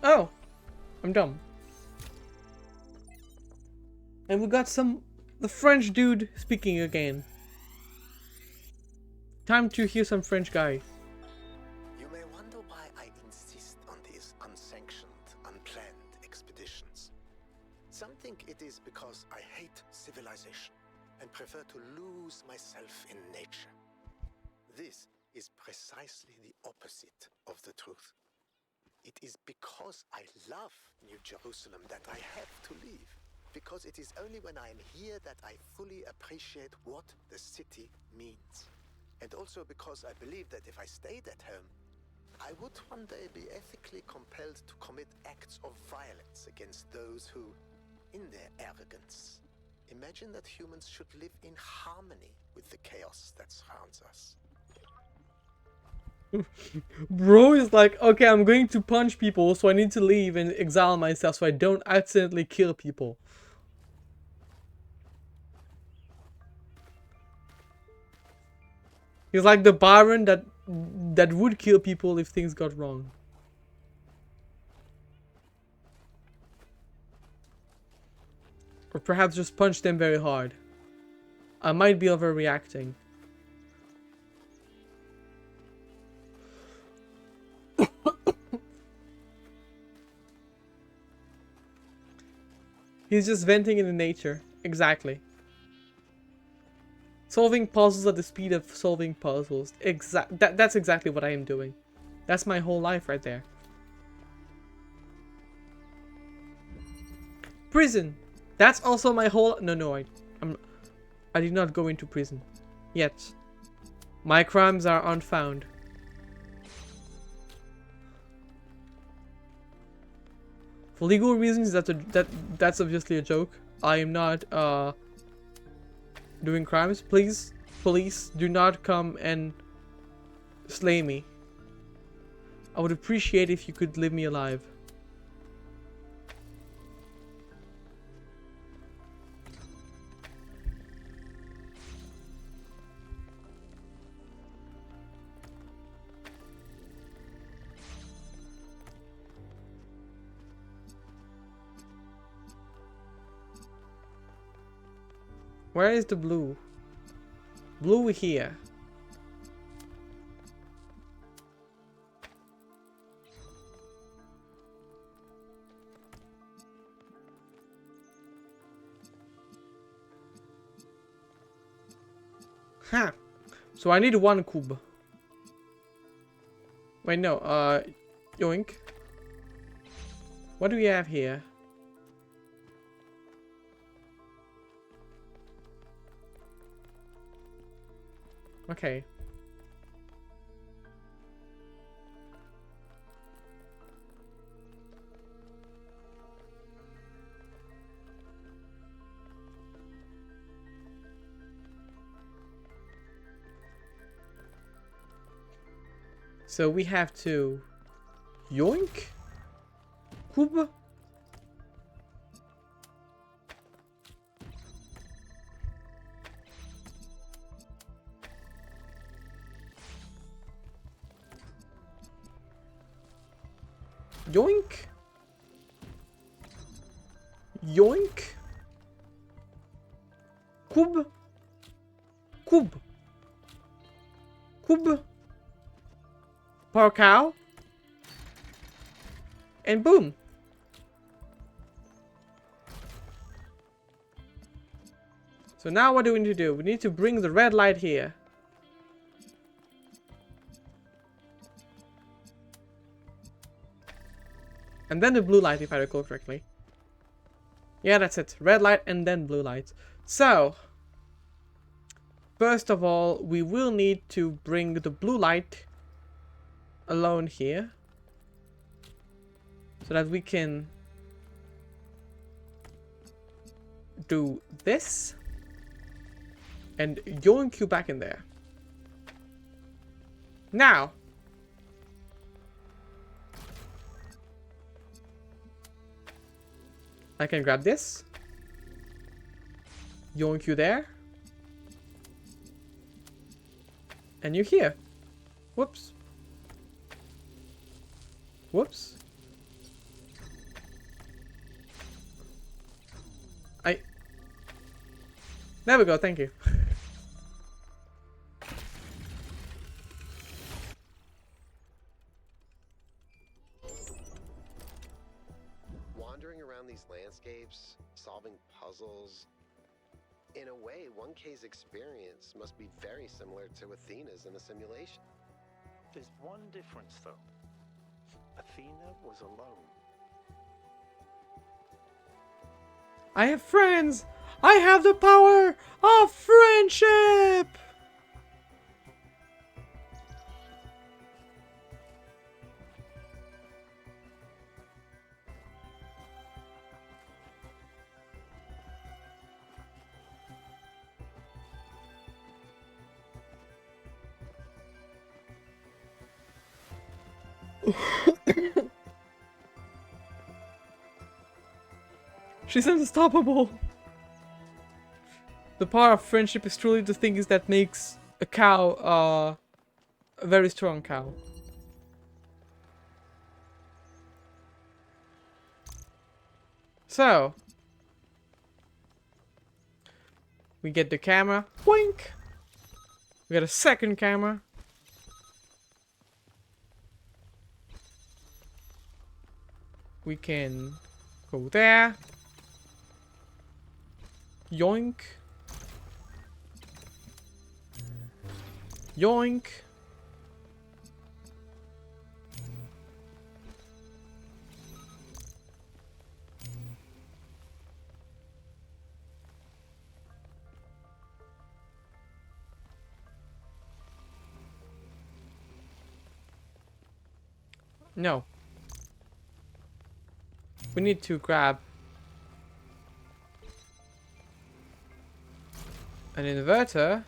Oh, I'm dumb. And we got the French dude speaking again. Time to hear some French guy. You may wonder why I insist on these unsanctioned, unplanned expeditions. Some think it is because I hate civilization and prefer to lose myself in nature. This is precisely the opposite of the truth. It is because I love New Jerusalem that I have to leave. Because it is only when I am here that I fully appreciate what the city means. And also because I believe that if I stayed at home, I would one day be ethically compelled to commit acts of violence against those who, in their arrogance, imagine that humans should live in harmony with the chaos that surrounds us. Bro is like, okay, I'm going to punch people, so I need to leave and exile myself so I don't accidentally kill people. He's like the Baron that would kill people if things got wrong. Or perhaps just punch them very hard. I might be overreacting. He's just venting into nature. Exactly. Solving puzzles at the speed of solving puzzles. That's exactly what I am doing. That's my whole life right there. Prison. That's also my whole... No, I did not go into prison. Yet. My crimes are unfound. For legal reasons, that's obviously a joke. I am not doing crimes. Please, police, do not come and slay me. I would appreciate if you could leave me alive. Where is the blue? Blue here. Huh. So I need 1 cube. Wait, no, yoink. What do we have here? Okay. So we have to yoink cube. Yoink. Yoink. Cube. Cube. Cube. Power cow. And boom. So now what do we need to do? We need to bring the red light here. And then the blue light, if I recall correctly. Yeah, that's it. Red light and then blue light. So, first of all, we will need to bring the blue light alone here. So that we can do this. And yoink you back in there. Now. I can grab this. Yoink you there. And you here. Whoops. Whoops. There we go, thank you. Wandering around these landscapes, solving puzzles. In a way, 1K's experience must be very similar to Athena's in the simulation. There's one difference, though. Athena was alone. I have friends! I have the power of friendship! She's unstoppable. The power of friendship is truly the thing that makes a cow a very strong cow. So we get the camera. Boink! We got a second camera. We can go there. Yoink. Yoink. No. We need to grab an inverter.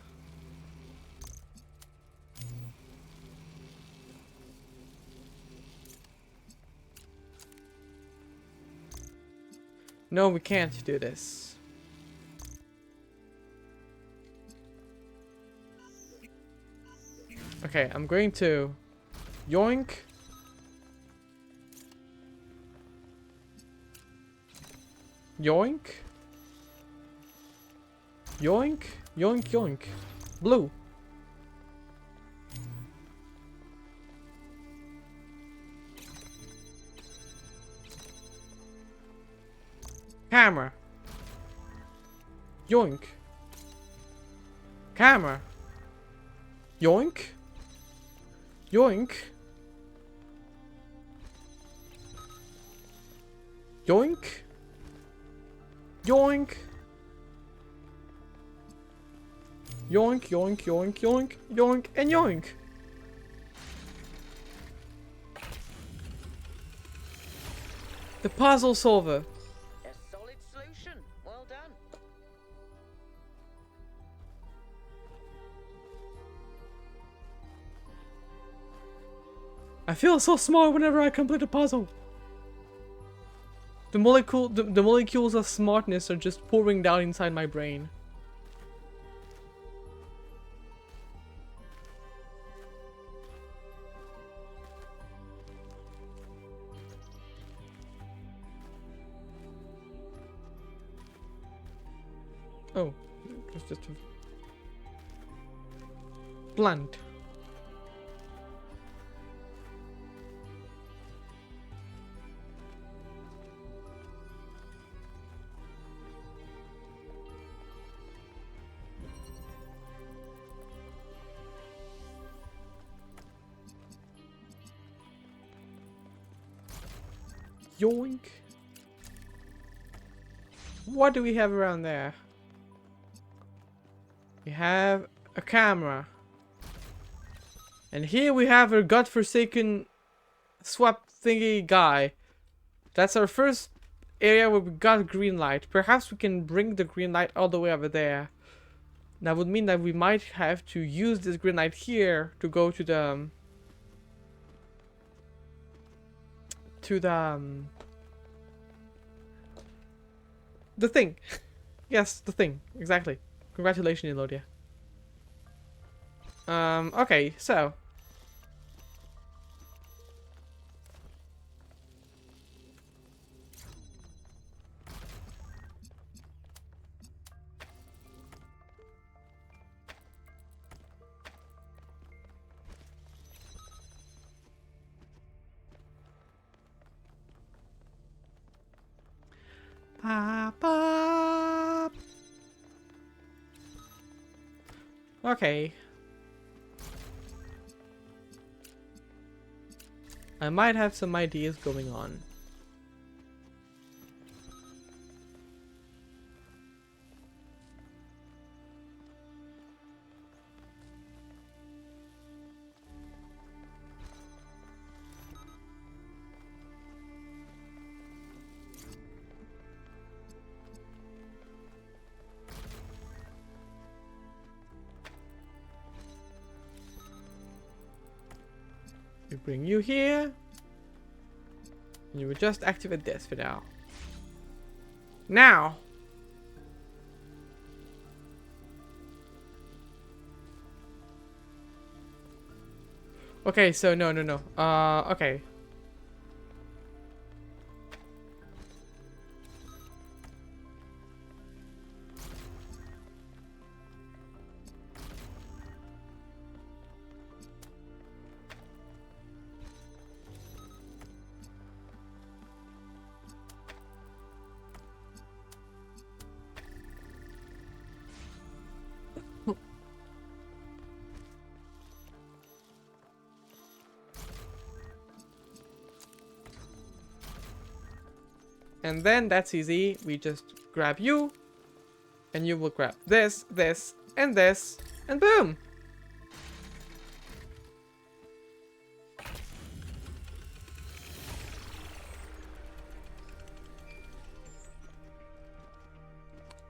No, we can't do this. Okay, I'm going to yoink. Yoink. Yoink. Yoink, yoink. Blue. Camera. Yoink. Camera. Yoink. Yoink. Yoink. Yoink. Yoink, yoink, yoink, yoink, yoink, and yoink. The puzzle solver. A solid solution. Well done. I feel so smart whenever I complete a puzzle. The molecules of smartness are just pouring down inside my brain. Oh, it was just a plant. Yoink. What do we have around there? We have a camera. And here we have a godforsaken swap thingy guy. That's our first area where we got green light. Perhaps we can bring the green light all the way over there. That would mean that we might have to use this green light here to go to the the thing. Yes, the thing. Exactly. Congratulations, Elodia. Okay, so. Okay. I might have some ideas going on. We bring you here. And you will just activate this for now. Now. Okay, so no. Okay. And then that's easy. We just grab you. And you will grab this, this, and this. And boom!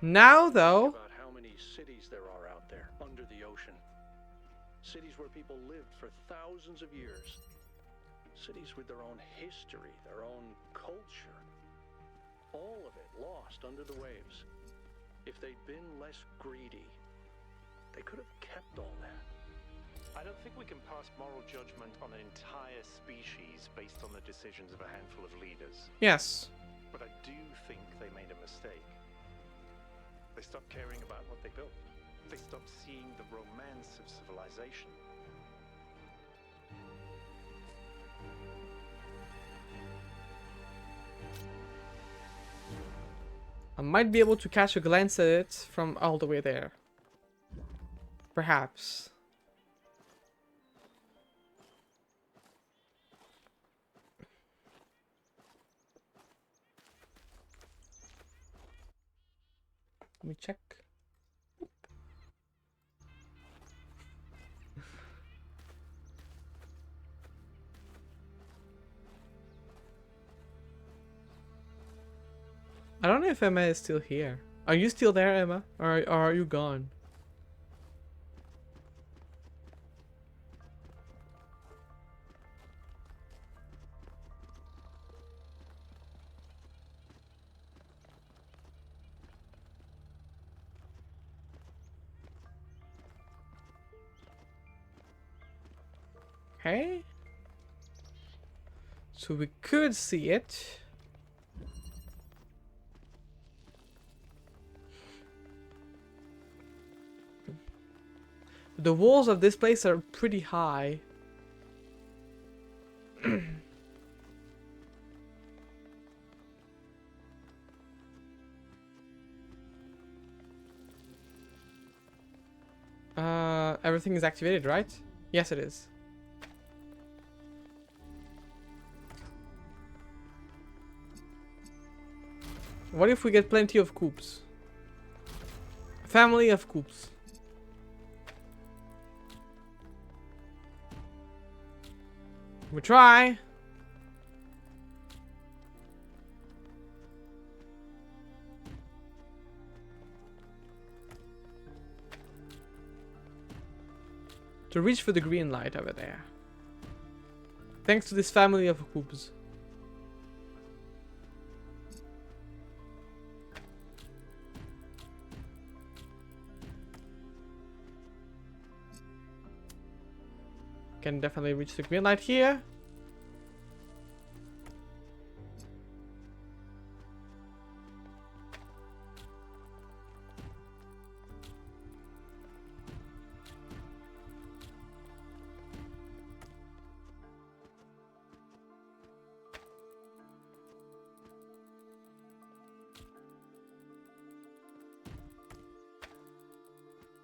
Now, though... Think about how many cities there are out there, under the ocean. Cities where people lived for thousands of years. Cities with their own history, their own culture. All of it lost under the waves. If they'd been less greedy, they could have kept all that. I don't think we can pass moral judgment on an entire species based on the decisions of a handful of leaders. Yes. But I do think they made a mistake. They stopped caring about what they built. They stopped seeing the romance of civilization. I might be able to catch a glance at it from all the way there. Perhaps. Let me check. I don't know if Emma is still here. Are you still there, Emma? Or are you gone? Okay. So we could see it. The walls of this place are pretty high. Everything is activated, right? Yes, it is. What if we get plenty of coops? A family of coops. We try. To reach for the green light over there. Thanks to this family of coops. Can definitely reach the green light here.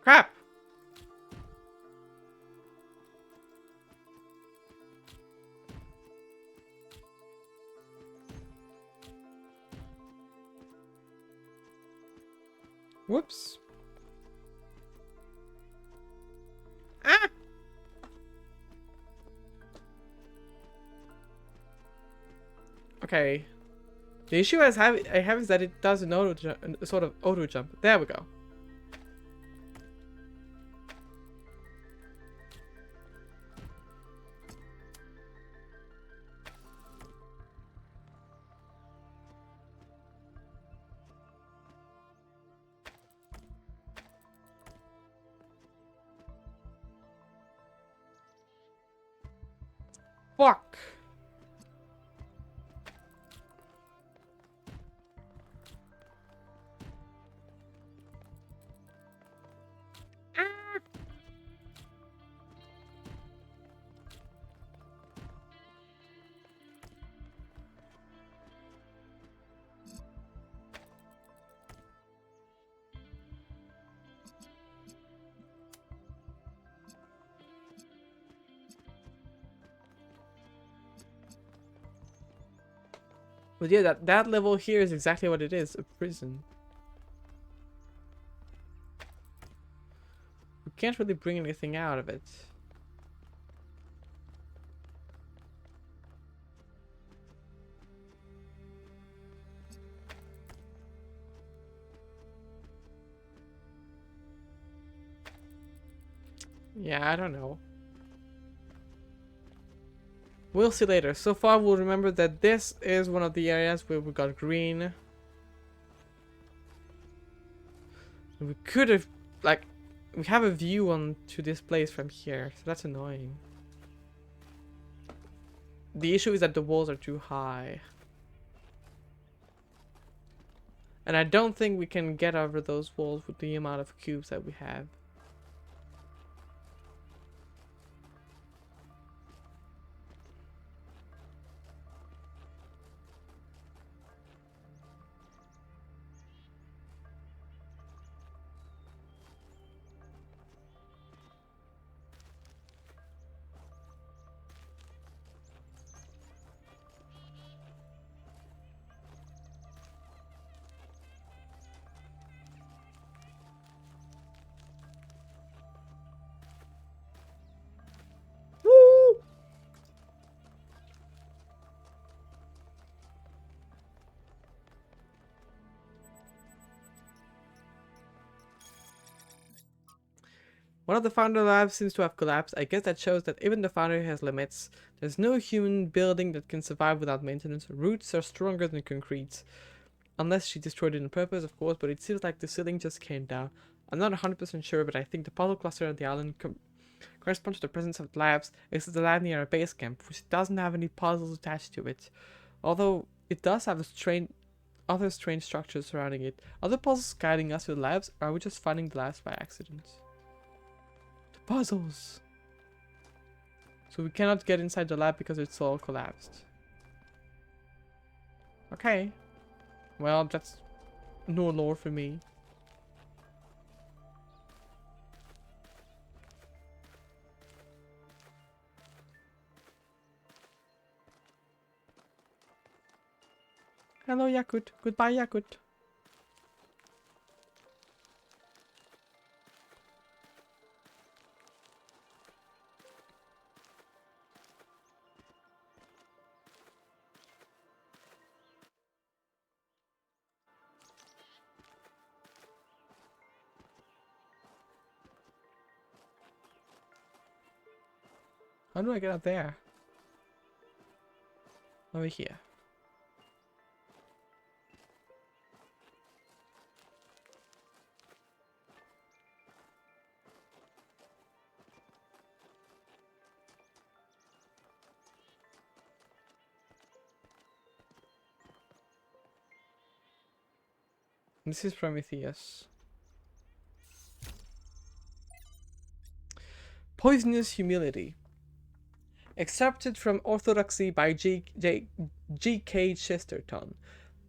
Crap! Whoops. Ah! Okay. The issue I have is that it does an auto jump, sort of auto jump. There we go. Fuck. But yeah, that level here is exactly what it is, a prison. We can't really bring anything out of it. Yeah, I don't know. We'll see later. So far, we'll remember that this is one of the areas where we got green. We could have, like, we have a view on to this place from here, so that's annoying. The issue is that the walls are too high. And I don't think we can get over those walls with the amount of cubes that we have. One of the founder labs seems to have collapsed. I guess that shows that even the foundry has limits. There's no human building that can survive without maintenance. Roots are stronger than concrete. Unless she destroyed it on purpose, of course, but it seems like the ceiling just came down. I'm not 100% sure, but I think the puzzle cluster on the island corresponds to the presence of labs. This is the lab near our base camp, which doesn't have any puzzles attached to it. Although it does have other strange structures surrounding it. Are the puzzles guiding us to the labs, or are we just finding the labs by accident? Puzzles. So we cannot get inside the lab because it's all collapsed. Okay. Well, that's no lore for me. Hello, Yakut. Goodbye, Yakut. How do I get up there? Over here. This is Prometheus. Poisonous humility. Accepted from orthodoxy by G.K. Chesterton.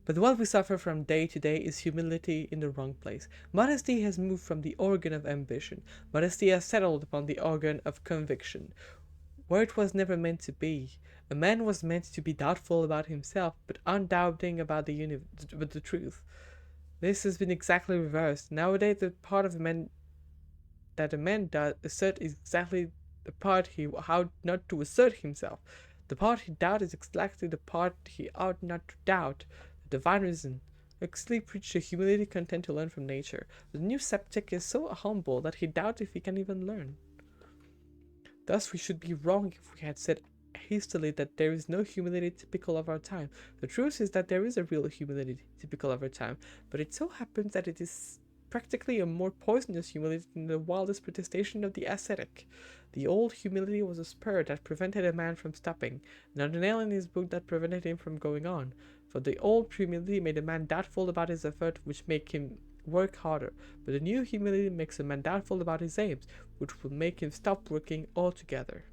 But what we suffer from day to day is humility in the wrong place. Modesty has moved from the organ of ambition. Modesty has settled upon the organ of conviction, where it was never meant to be. A man was meant to be doubtful about himself, but undoubting about the truth. This has been exactly reversed. Nowadays, the part of man that a man does assert is exactly the part he how not to assert himself. The part he doubt is exactly the part he ought not to doubt. The divine reason. Huxley preached a humility content to learn from nature. The new sceptic is so humble that he doubts if he can even learn. Thus, we should be wrong if we had said hastily that there is no humility typical of our time. The truth is that there is a real humility typical of our time, but it so happens that it is practically a more poisonous humility than the wildest protestation of the ascetic. The old humility was a spur that prevented a man from stopping, not a nail in his boot that prevented him from going on. For the old humility made a man doubtful about his effort, which make him work harder, but the new humility makes a man doubtful about his aims, which will make him stop working altogether.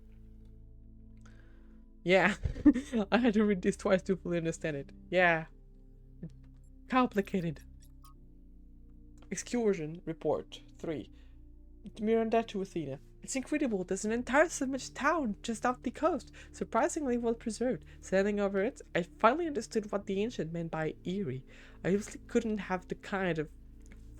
Yeah, I had to read this twice to fully understand it. Yeah. Complicated. Excursion Report 3. Miranda to Athena. It's incredible, there's an entire submerged town just off the coast, surprisingly well preserved. Sailing over it, I finally understood what the ancient meant by eerie. I usually couldn't have the kind of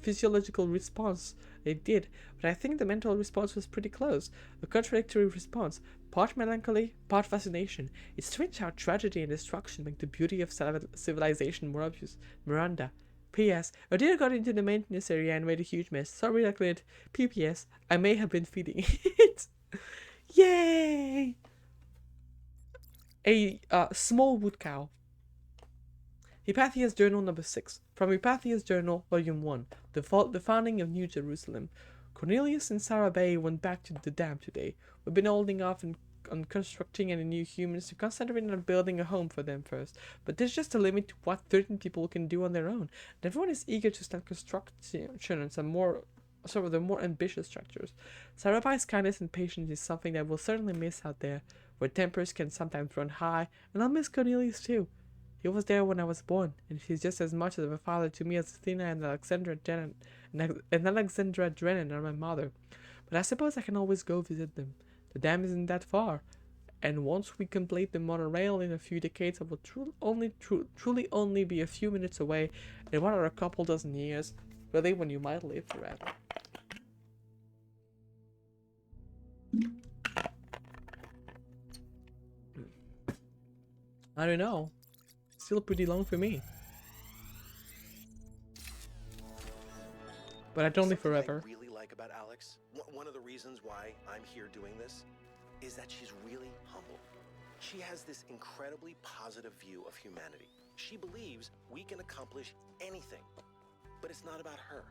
physiological response they did, but I think the mental response was pretty close. A contradictory response, part melancholy, part fascination. It's strange how tragedy and destruction make the beauty of civilization more obvious. Miranda, P.S. A deer got into the maintenance area and made a huge mess. Sorry, Ducklet. P.P.S. I may have been feeding it. Yay! A small wood cow. Hypathia's Journal number 6. From Hypathia's Journal, Volume 1. The founding of New Jerusalem. Cornelius and Sarah Bay went back to the dam today. We've been holding off on constructing any new humans to concentrate on building a home for them first. But there's just a limit to what 13 people can do on their own. And everyone is eager to start construction on some more ambitious structures. Sarah Bay's kindness and patience is something that we'll certainly miss out there, where tempers can sometimes run high, and I'll miss Cornelius too. He was there when I was born, and he's just as much of a father to me as Athena and Alexandra Drennan are my mother. But I suppose I can always go visit them. The dam isn't that far, and once we complete the monorail in a few decades, it will truly only be a few minutes away, and what are a couple dozen years, really, when you might live forever. I don't know. Still pretty long for me. But I don't live forever. What I really like about Alex, one of the reasons why I'm here doing this, is that she's really humble. She has this incredibly positive view of humanity. She believes we can accomplish anything, but it's not about her.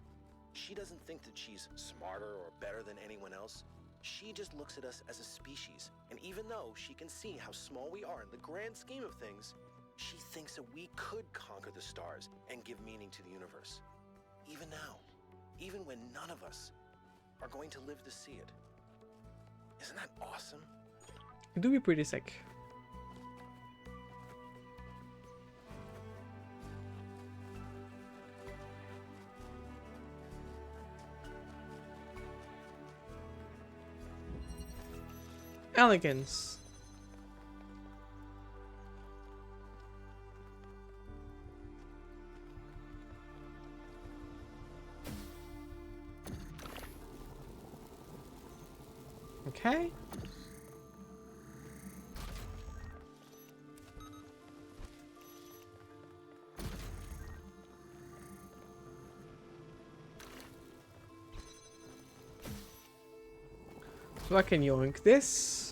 She doesn't think that she's smarter or better than anyone else. She just looks at us as a species, and even though she can see how small we are in the grand scheme of things, she thinks that we could conquer the stars and give meaning to the universe. Even now, even when none of us are going to live to see it. Isn't that awesome? It do be pretty sick. Elegance. Okay. So I can yoink this.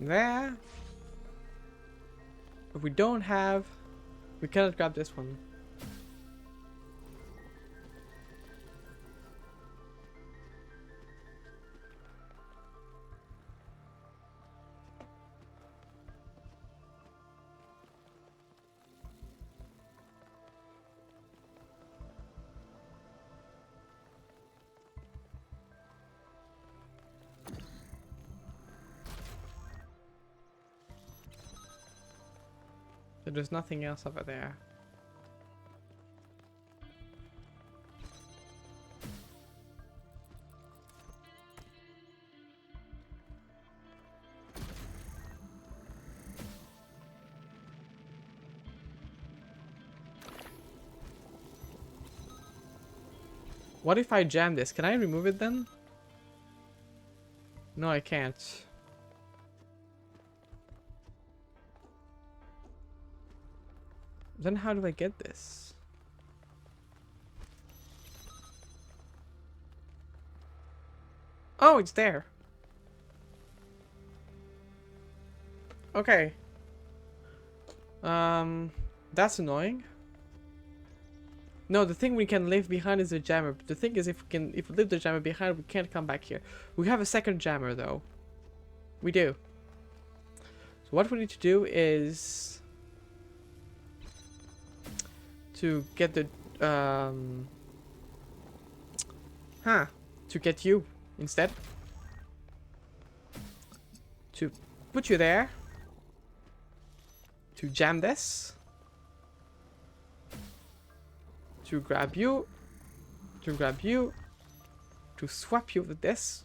There. If we don't have, we cannot grab this one. So there's nothing else over there. What if I jam this? Can I remove it then? No, I can't. Then how do I get this? Oh, it's there. Okay. That's annoying. No, the thing we can leave behind is the jammer. But the thing is, if we leave the jammer behind, we can't come back here. We have a second jammer though. We do. So what we need to do is to get the to get you instead. To put you there. To jam this. To grab you. To grab you. To swap you with this.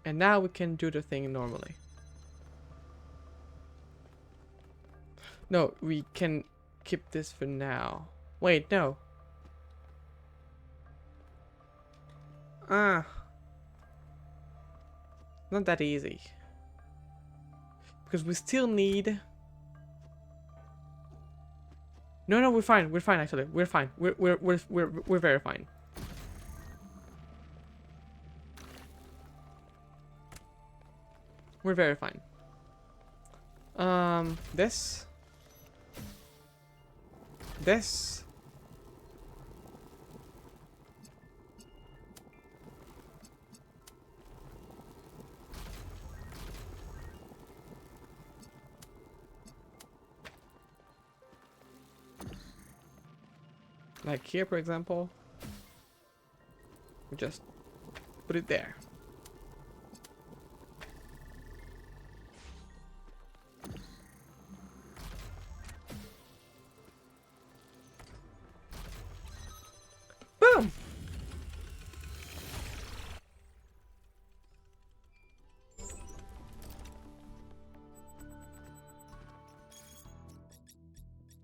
And now we can do the thing normally. No, we can keep this for now. Wait, no. Ah. Not that easy. Because we still need... No, no, we're fine. We're fine, actually. We're fine. We're very fine. We're very fine. This. This. Like here, for example. We just put it there. Boom!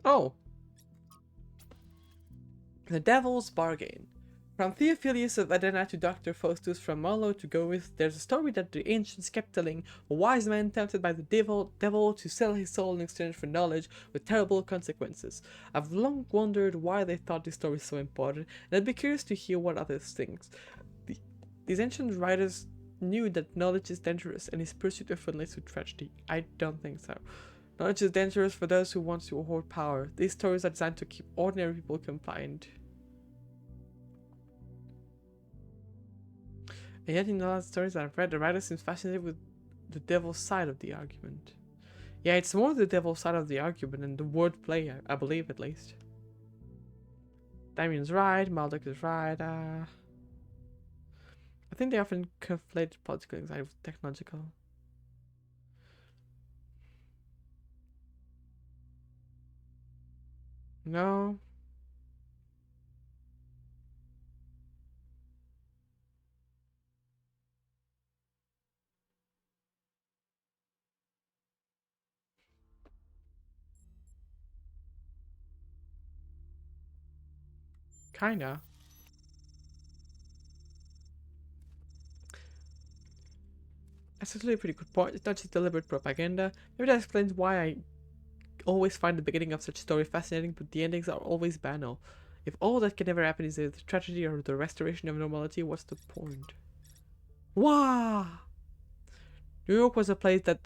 Oh. The Devil's Bargain. From Theophilus of Adana to Dr. Faustus, from Marlowe to Goethe, there's a story that the ancients kept telling, a wise man tempted by the devil to sell his soul in exchange for knowledge with terrible consequences. I've long wondered why they thought this story so important, and I'd be curious to hear what others think. These ancient writers knew that knowledge is dangerous, and his pursuit often leads to tragedy. I don't think so. Knowledge is dangerous for those who want to hoard power. These stories are designed to keep ordinary people compliant. And yet in all the stories I've read, the writer seems fascinated with the devil's side of the argument. Yeah, it's more the devil's side of the argument than the wordplay, I believe, at least. Damien's right, Maldek is right. I think they often conflate political anxiety with technological. No. Kinda. That's actually a pretty good point. It's not just deliberate propaganda. Maybe that explains why I always find the beginning of such story fascinating, but the endings are always banal. If all that can ever happen is the tragedy or the restoration of normality, what's the point? Wow! New York was a place that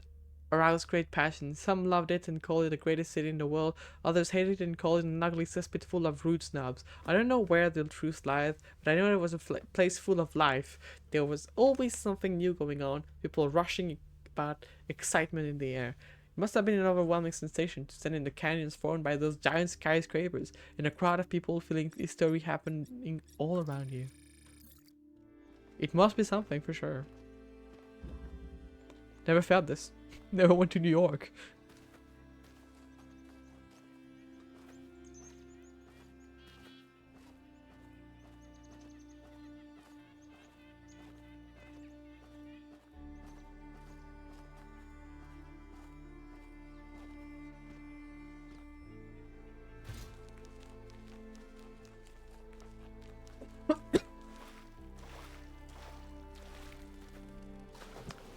aroused great passion. Some loved it and called it the greatest city in the world. Others hated it and called it an ugly cesspit full of rude snobs. I don't know where the truth lies, but I know it was a place full of life. There was always something new going on. People rushing about, excitement in the air. It must have been an overwhelming sensation to stand in the canyons formed by those giant skyscrapers, in a crowd of people feeling this story happening all around you. It must be something for sure. Never felt this. Never went to New York.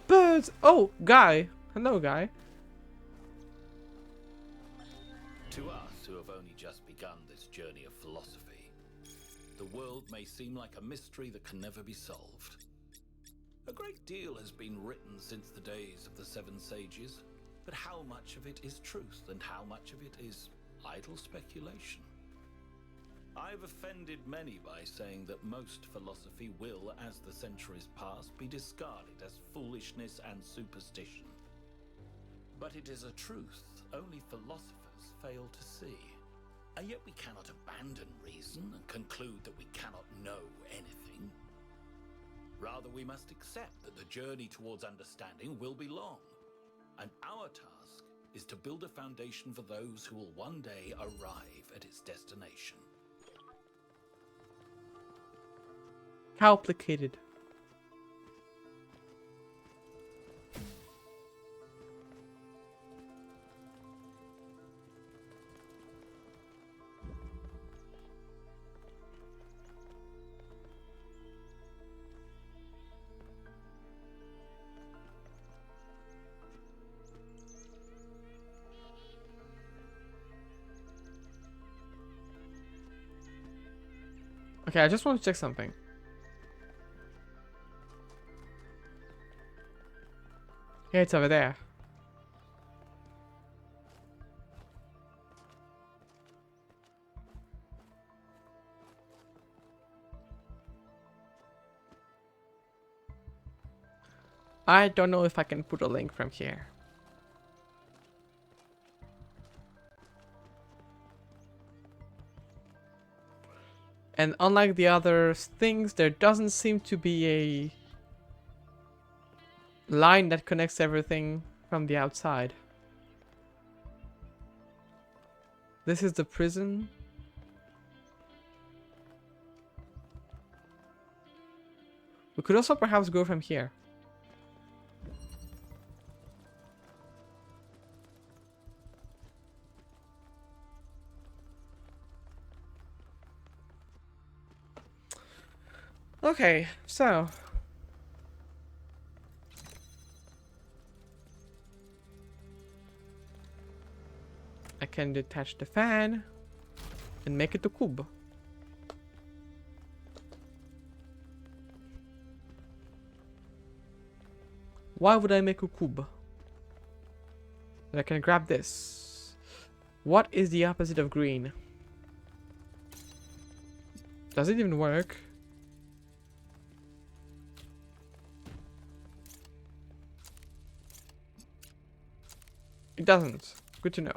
Birds! Oh, Guy! Hello, Guy. To us who have only just begun this journey of philosophy, the world may seem like a mystery that can never be solved. A great deal has been written since the days of the Seven Sages, but how much of it is truth and how much of it is idle speculation? I've offended many by saying that most philosophy will, as the centuries pass, be discarded as foolishness and superstition. But it is a truth only philosophers fail to see. And yet we cannot abandon reason and conclude that we cannot know anything. Rather, we must accept that the journey towards understanding will be long, and our task is to build a foundation for those who will one day arrive at its destination. Complicated. Okay, I just want to check something. Yeah, it's over there. I don't know if I can put a link from here. And unlike the other things, there doesn't seem to be a line that connects everything from the outside. This is the prison. We could also perhaps go from here. Okay, so I can detach the fan and make it a cube. Why would I make a cube? And I can grab this. What is the opposite of green? Does it even work? It doesn't. Good to know.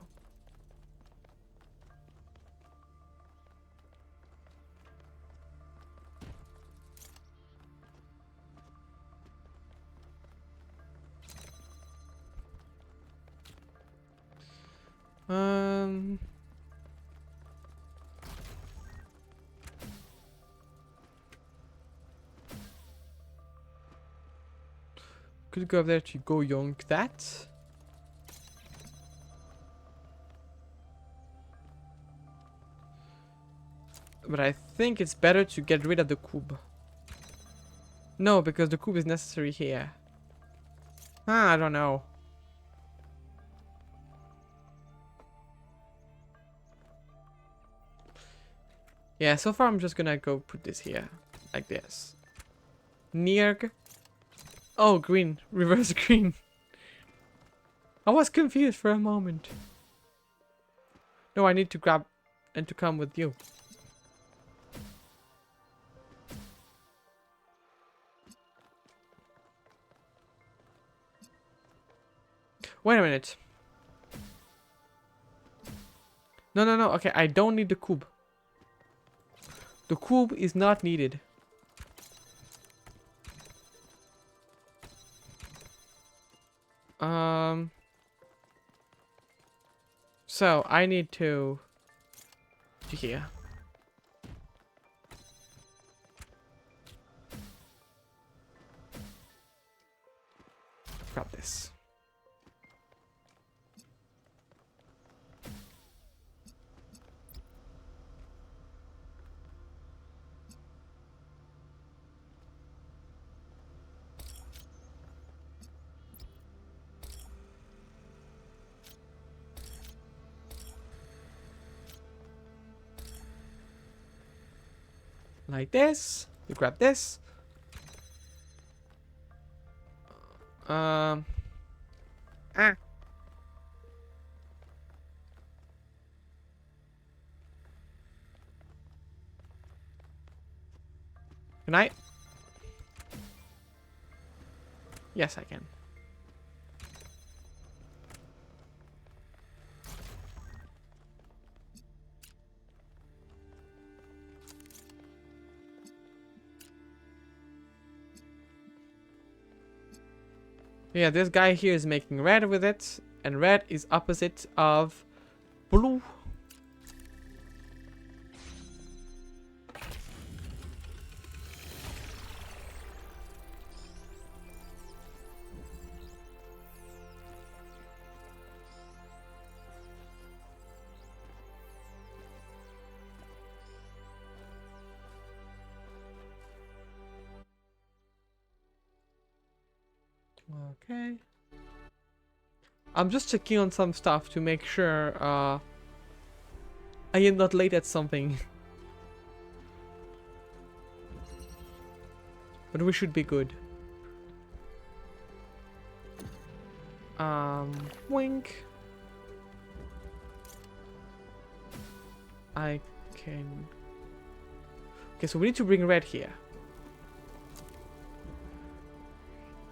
Could go up there to go yonk that. But I think it's better to get rid of the cube. No, because the cube is necessary here. Ah, I don't know. Yeah, so far I'm just gonna go put this here. Like this. Nierg. Oh, green. Reverse green. I was confused for a moment. No, I need to grab and to come with you. Wait a minute. No, no, no. Okay, I don't need the cube. The cube is not needed. So I need to here. Grab this. Like this. You grab this. Ah. Can I? Yes, I can. Yeah, this guy here is making red with it, and red is opposite of blue. Okay. I'm just checking on some stuff to make sure I am not late at something. But we should be good. Wink. I can... Okay, so we need to bring red here.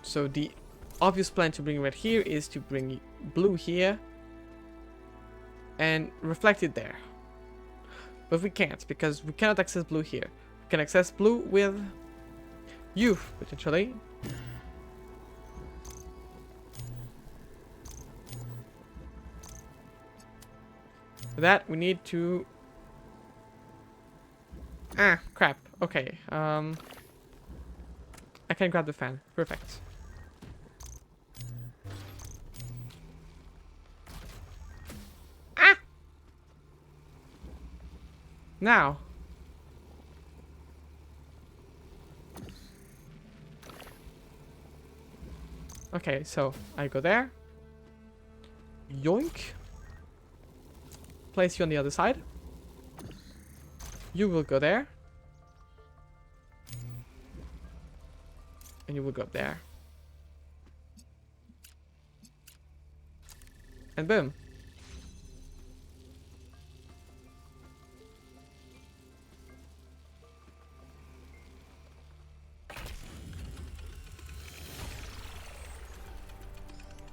So the obvious plan to bring red here is to bring blue here and reflect it there. But we can't, because we cannot access blue here. We can access blue with youth, potentially. For that, we need to... Ah, crap. Okay, I can grab the fan. Perfect. Ah! Now. Okay, so I go there. Yoink. Place you on the other side. You will go there. And you will go up there. And boom.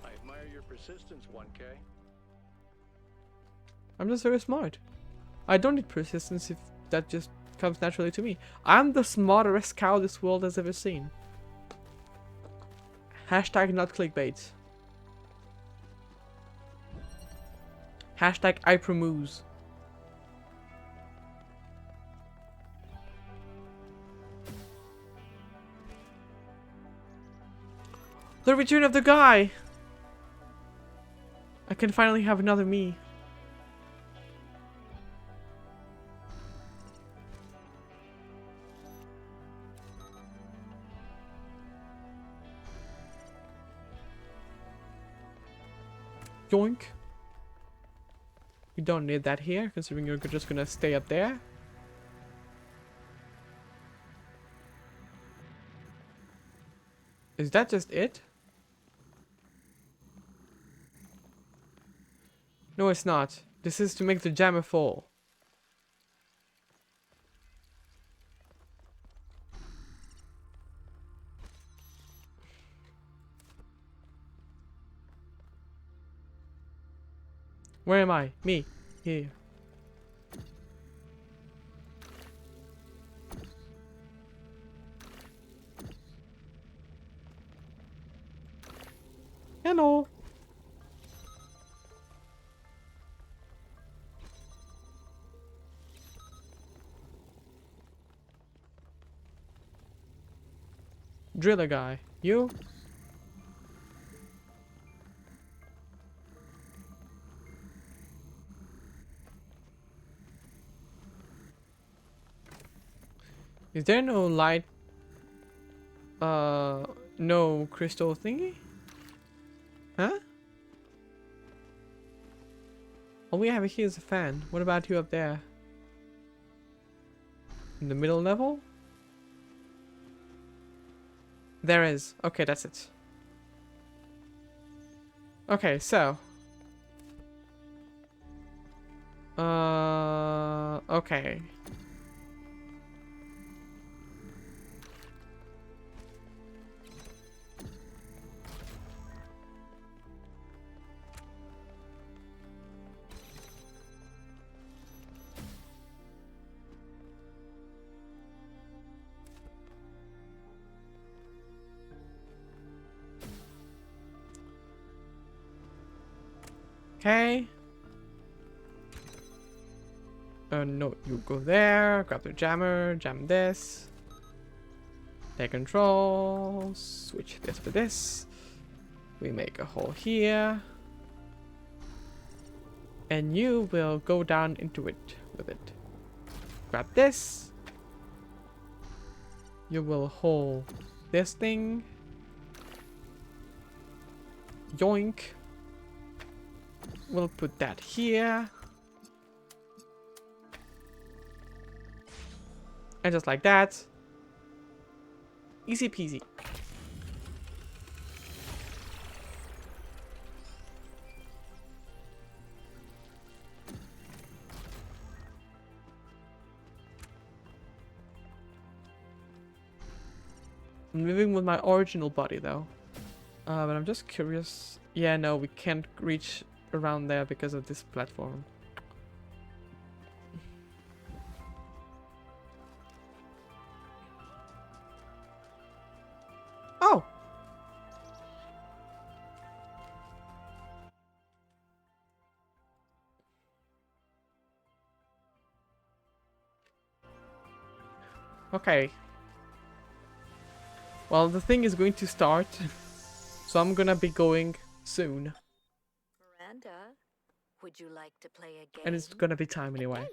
I admire your persistence, 1K. I'm just very smart. I don't need persistence if that just comes naturally to me. I'm the smartest cow this world has ever seen. Hashtag not clickbait. Hashtag I promuse. The return of the guy! I can finally have another me. Yoink. We don't need that here, considering you're just gonna stay up there. Is that just it? No, it's not. This is to make the jammer fall. Where am I? Me. Here. Hello. Driller guy. You? Is there no light? No crystal thingy? Huh? All we have here is a fan. What about you up there? In the middle level? There is. Okay, that's it. Okay, so. Okay. Okay. No, you go there, grab the jammer, jam this. Take control, switch this for this. We make a hole here. And you will go down into it with it. Grab this. You will hold this thing. Yoink. We'll put that here. And just like that. Easy peasy. I'm living with my original body though. But I'm just curious. Yeah, no, we can't reach around there because of this platform. Oh! Okay. Well, the thing is going to start, so I'm gonna be going soon. Miranda, would you like to play a game? And it's gonna be time anyway.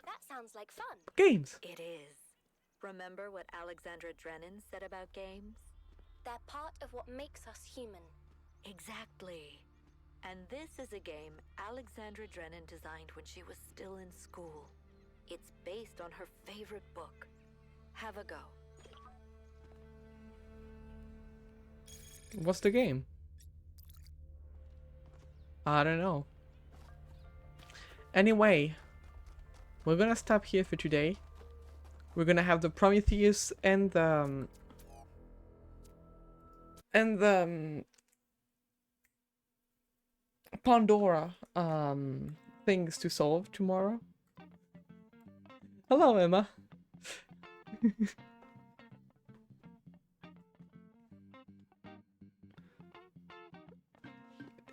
That sounds like fun. Games! It is. Remember what Alexandra Drennan said about games? They're part of what makes us human. Exactly. And this is a game Alexandra Drennan designed when she was still in school. It's based on her favorite book. Have a go. What's the game? I don't know. Anyway, we're gonna stop here for today. We're gonna have the Prometheus and the Pandora things to solve tomorrow. Hello, Emma.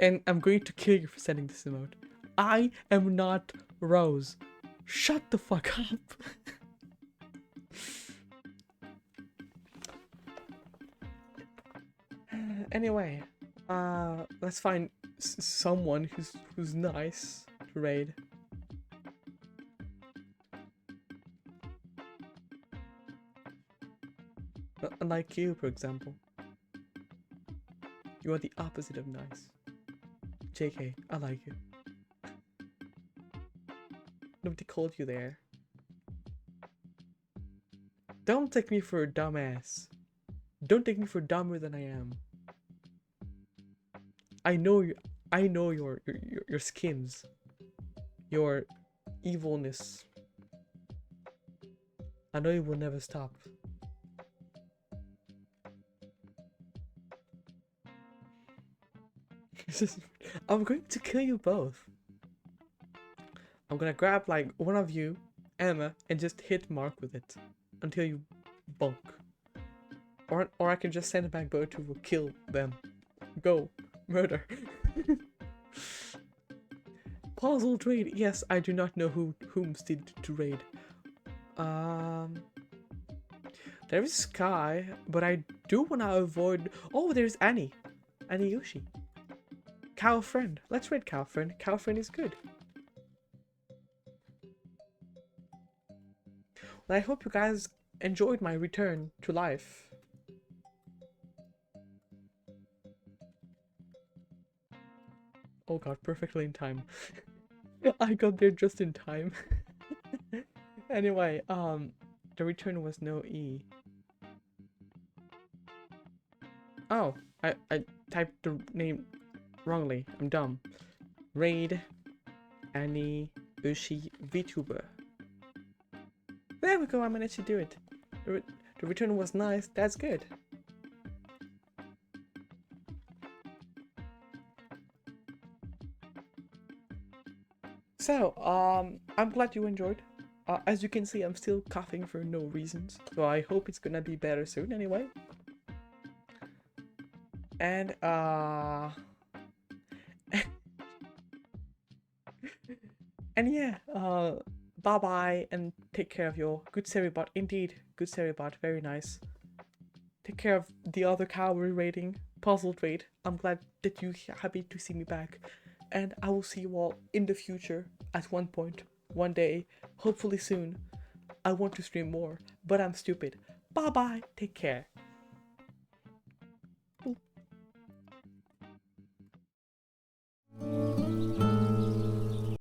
And I'm going to kill you for sending this emote. I am not Rose. Shut the fuck up. Anyway, let's find someone who's nice to raid. Like you, for example. You are the opposite of nice. JK, I like you. Nobody called you there. Don't take me for a dumbass. Don't take me for dumber than I am. I know your skins. Your evilness. I know you will never stop. I'm going to kill you both. I'm gonna grab like one of you, Emma, and just hit Mark with it until you bulk. Or I can just send back both who will kill them. Go. Murder. Puzzle trade. Yes, I do not know whom did to raid. There is Sky, but I do wanna avoid. Oh, there's Annie. Annie Yoshi. Cow friend. Let's raid Cow friend. Cow friend is good. Well, I hope you guys enjoyed my return to life. Oh god, perfectly in time. I got there just in time. Anyway, the return was no E. Oh, I typed the name wrongly. I'm dumb. Raid Annie Ushi VTuber. There we go, I managed to do it. The return was nice, that's good. So, I'm glad you enjoyed. As you can see, I'm still coughing for no reasons, so I hope it's gonna be better soon anyway. And, and yeah, bye bye and take care of your good Seribot. Indeed, good Seribot, very nice. Take care of the other cowboy rating, puzzle trade. I'm glad that you're happy to see me back. And I will see you all in the future at one point, one day, hopefully soon. I want to stream more, but I'm stupid. Bye bye, take care.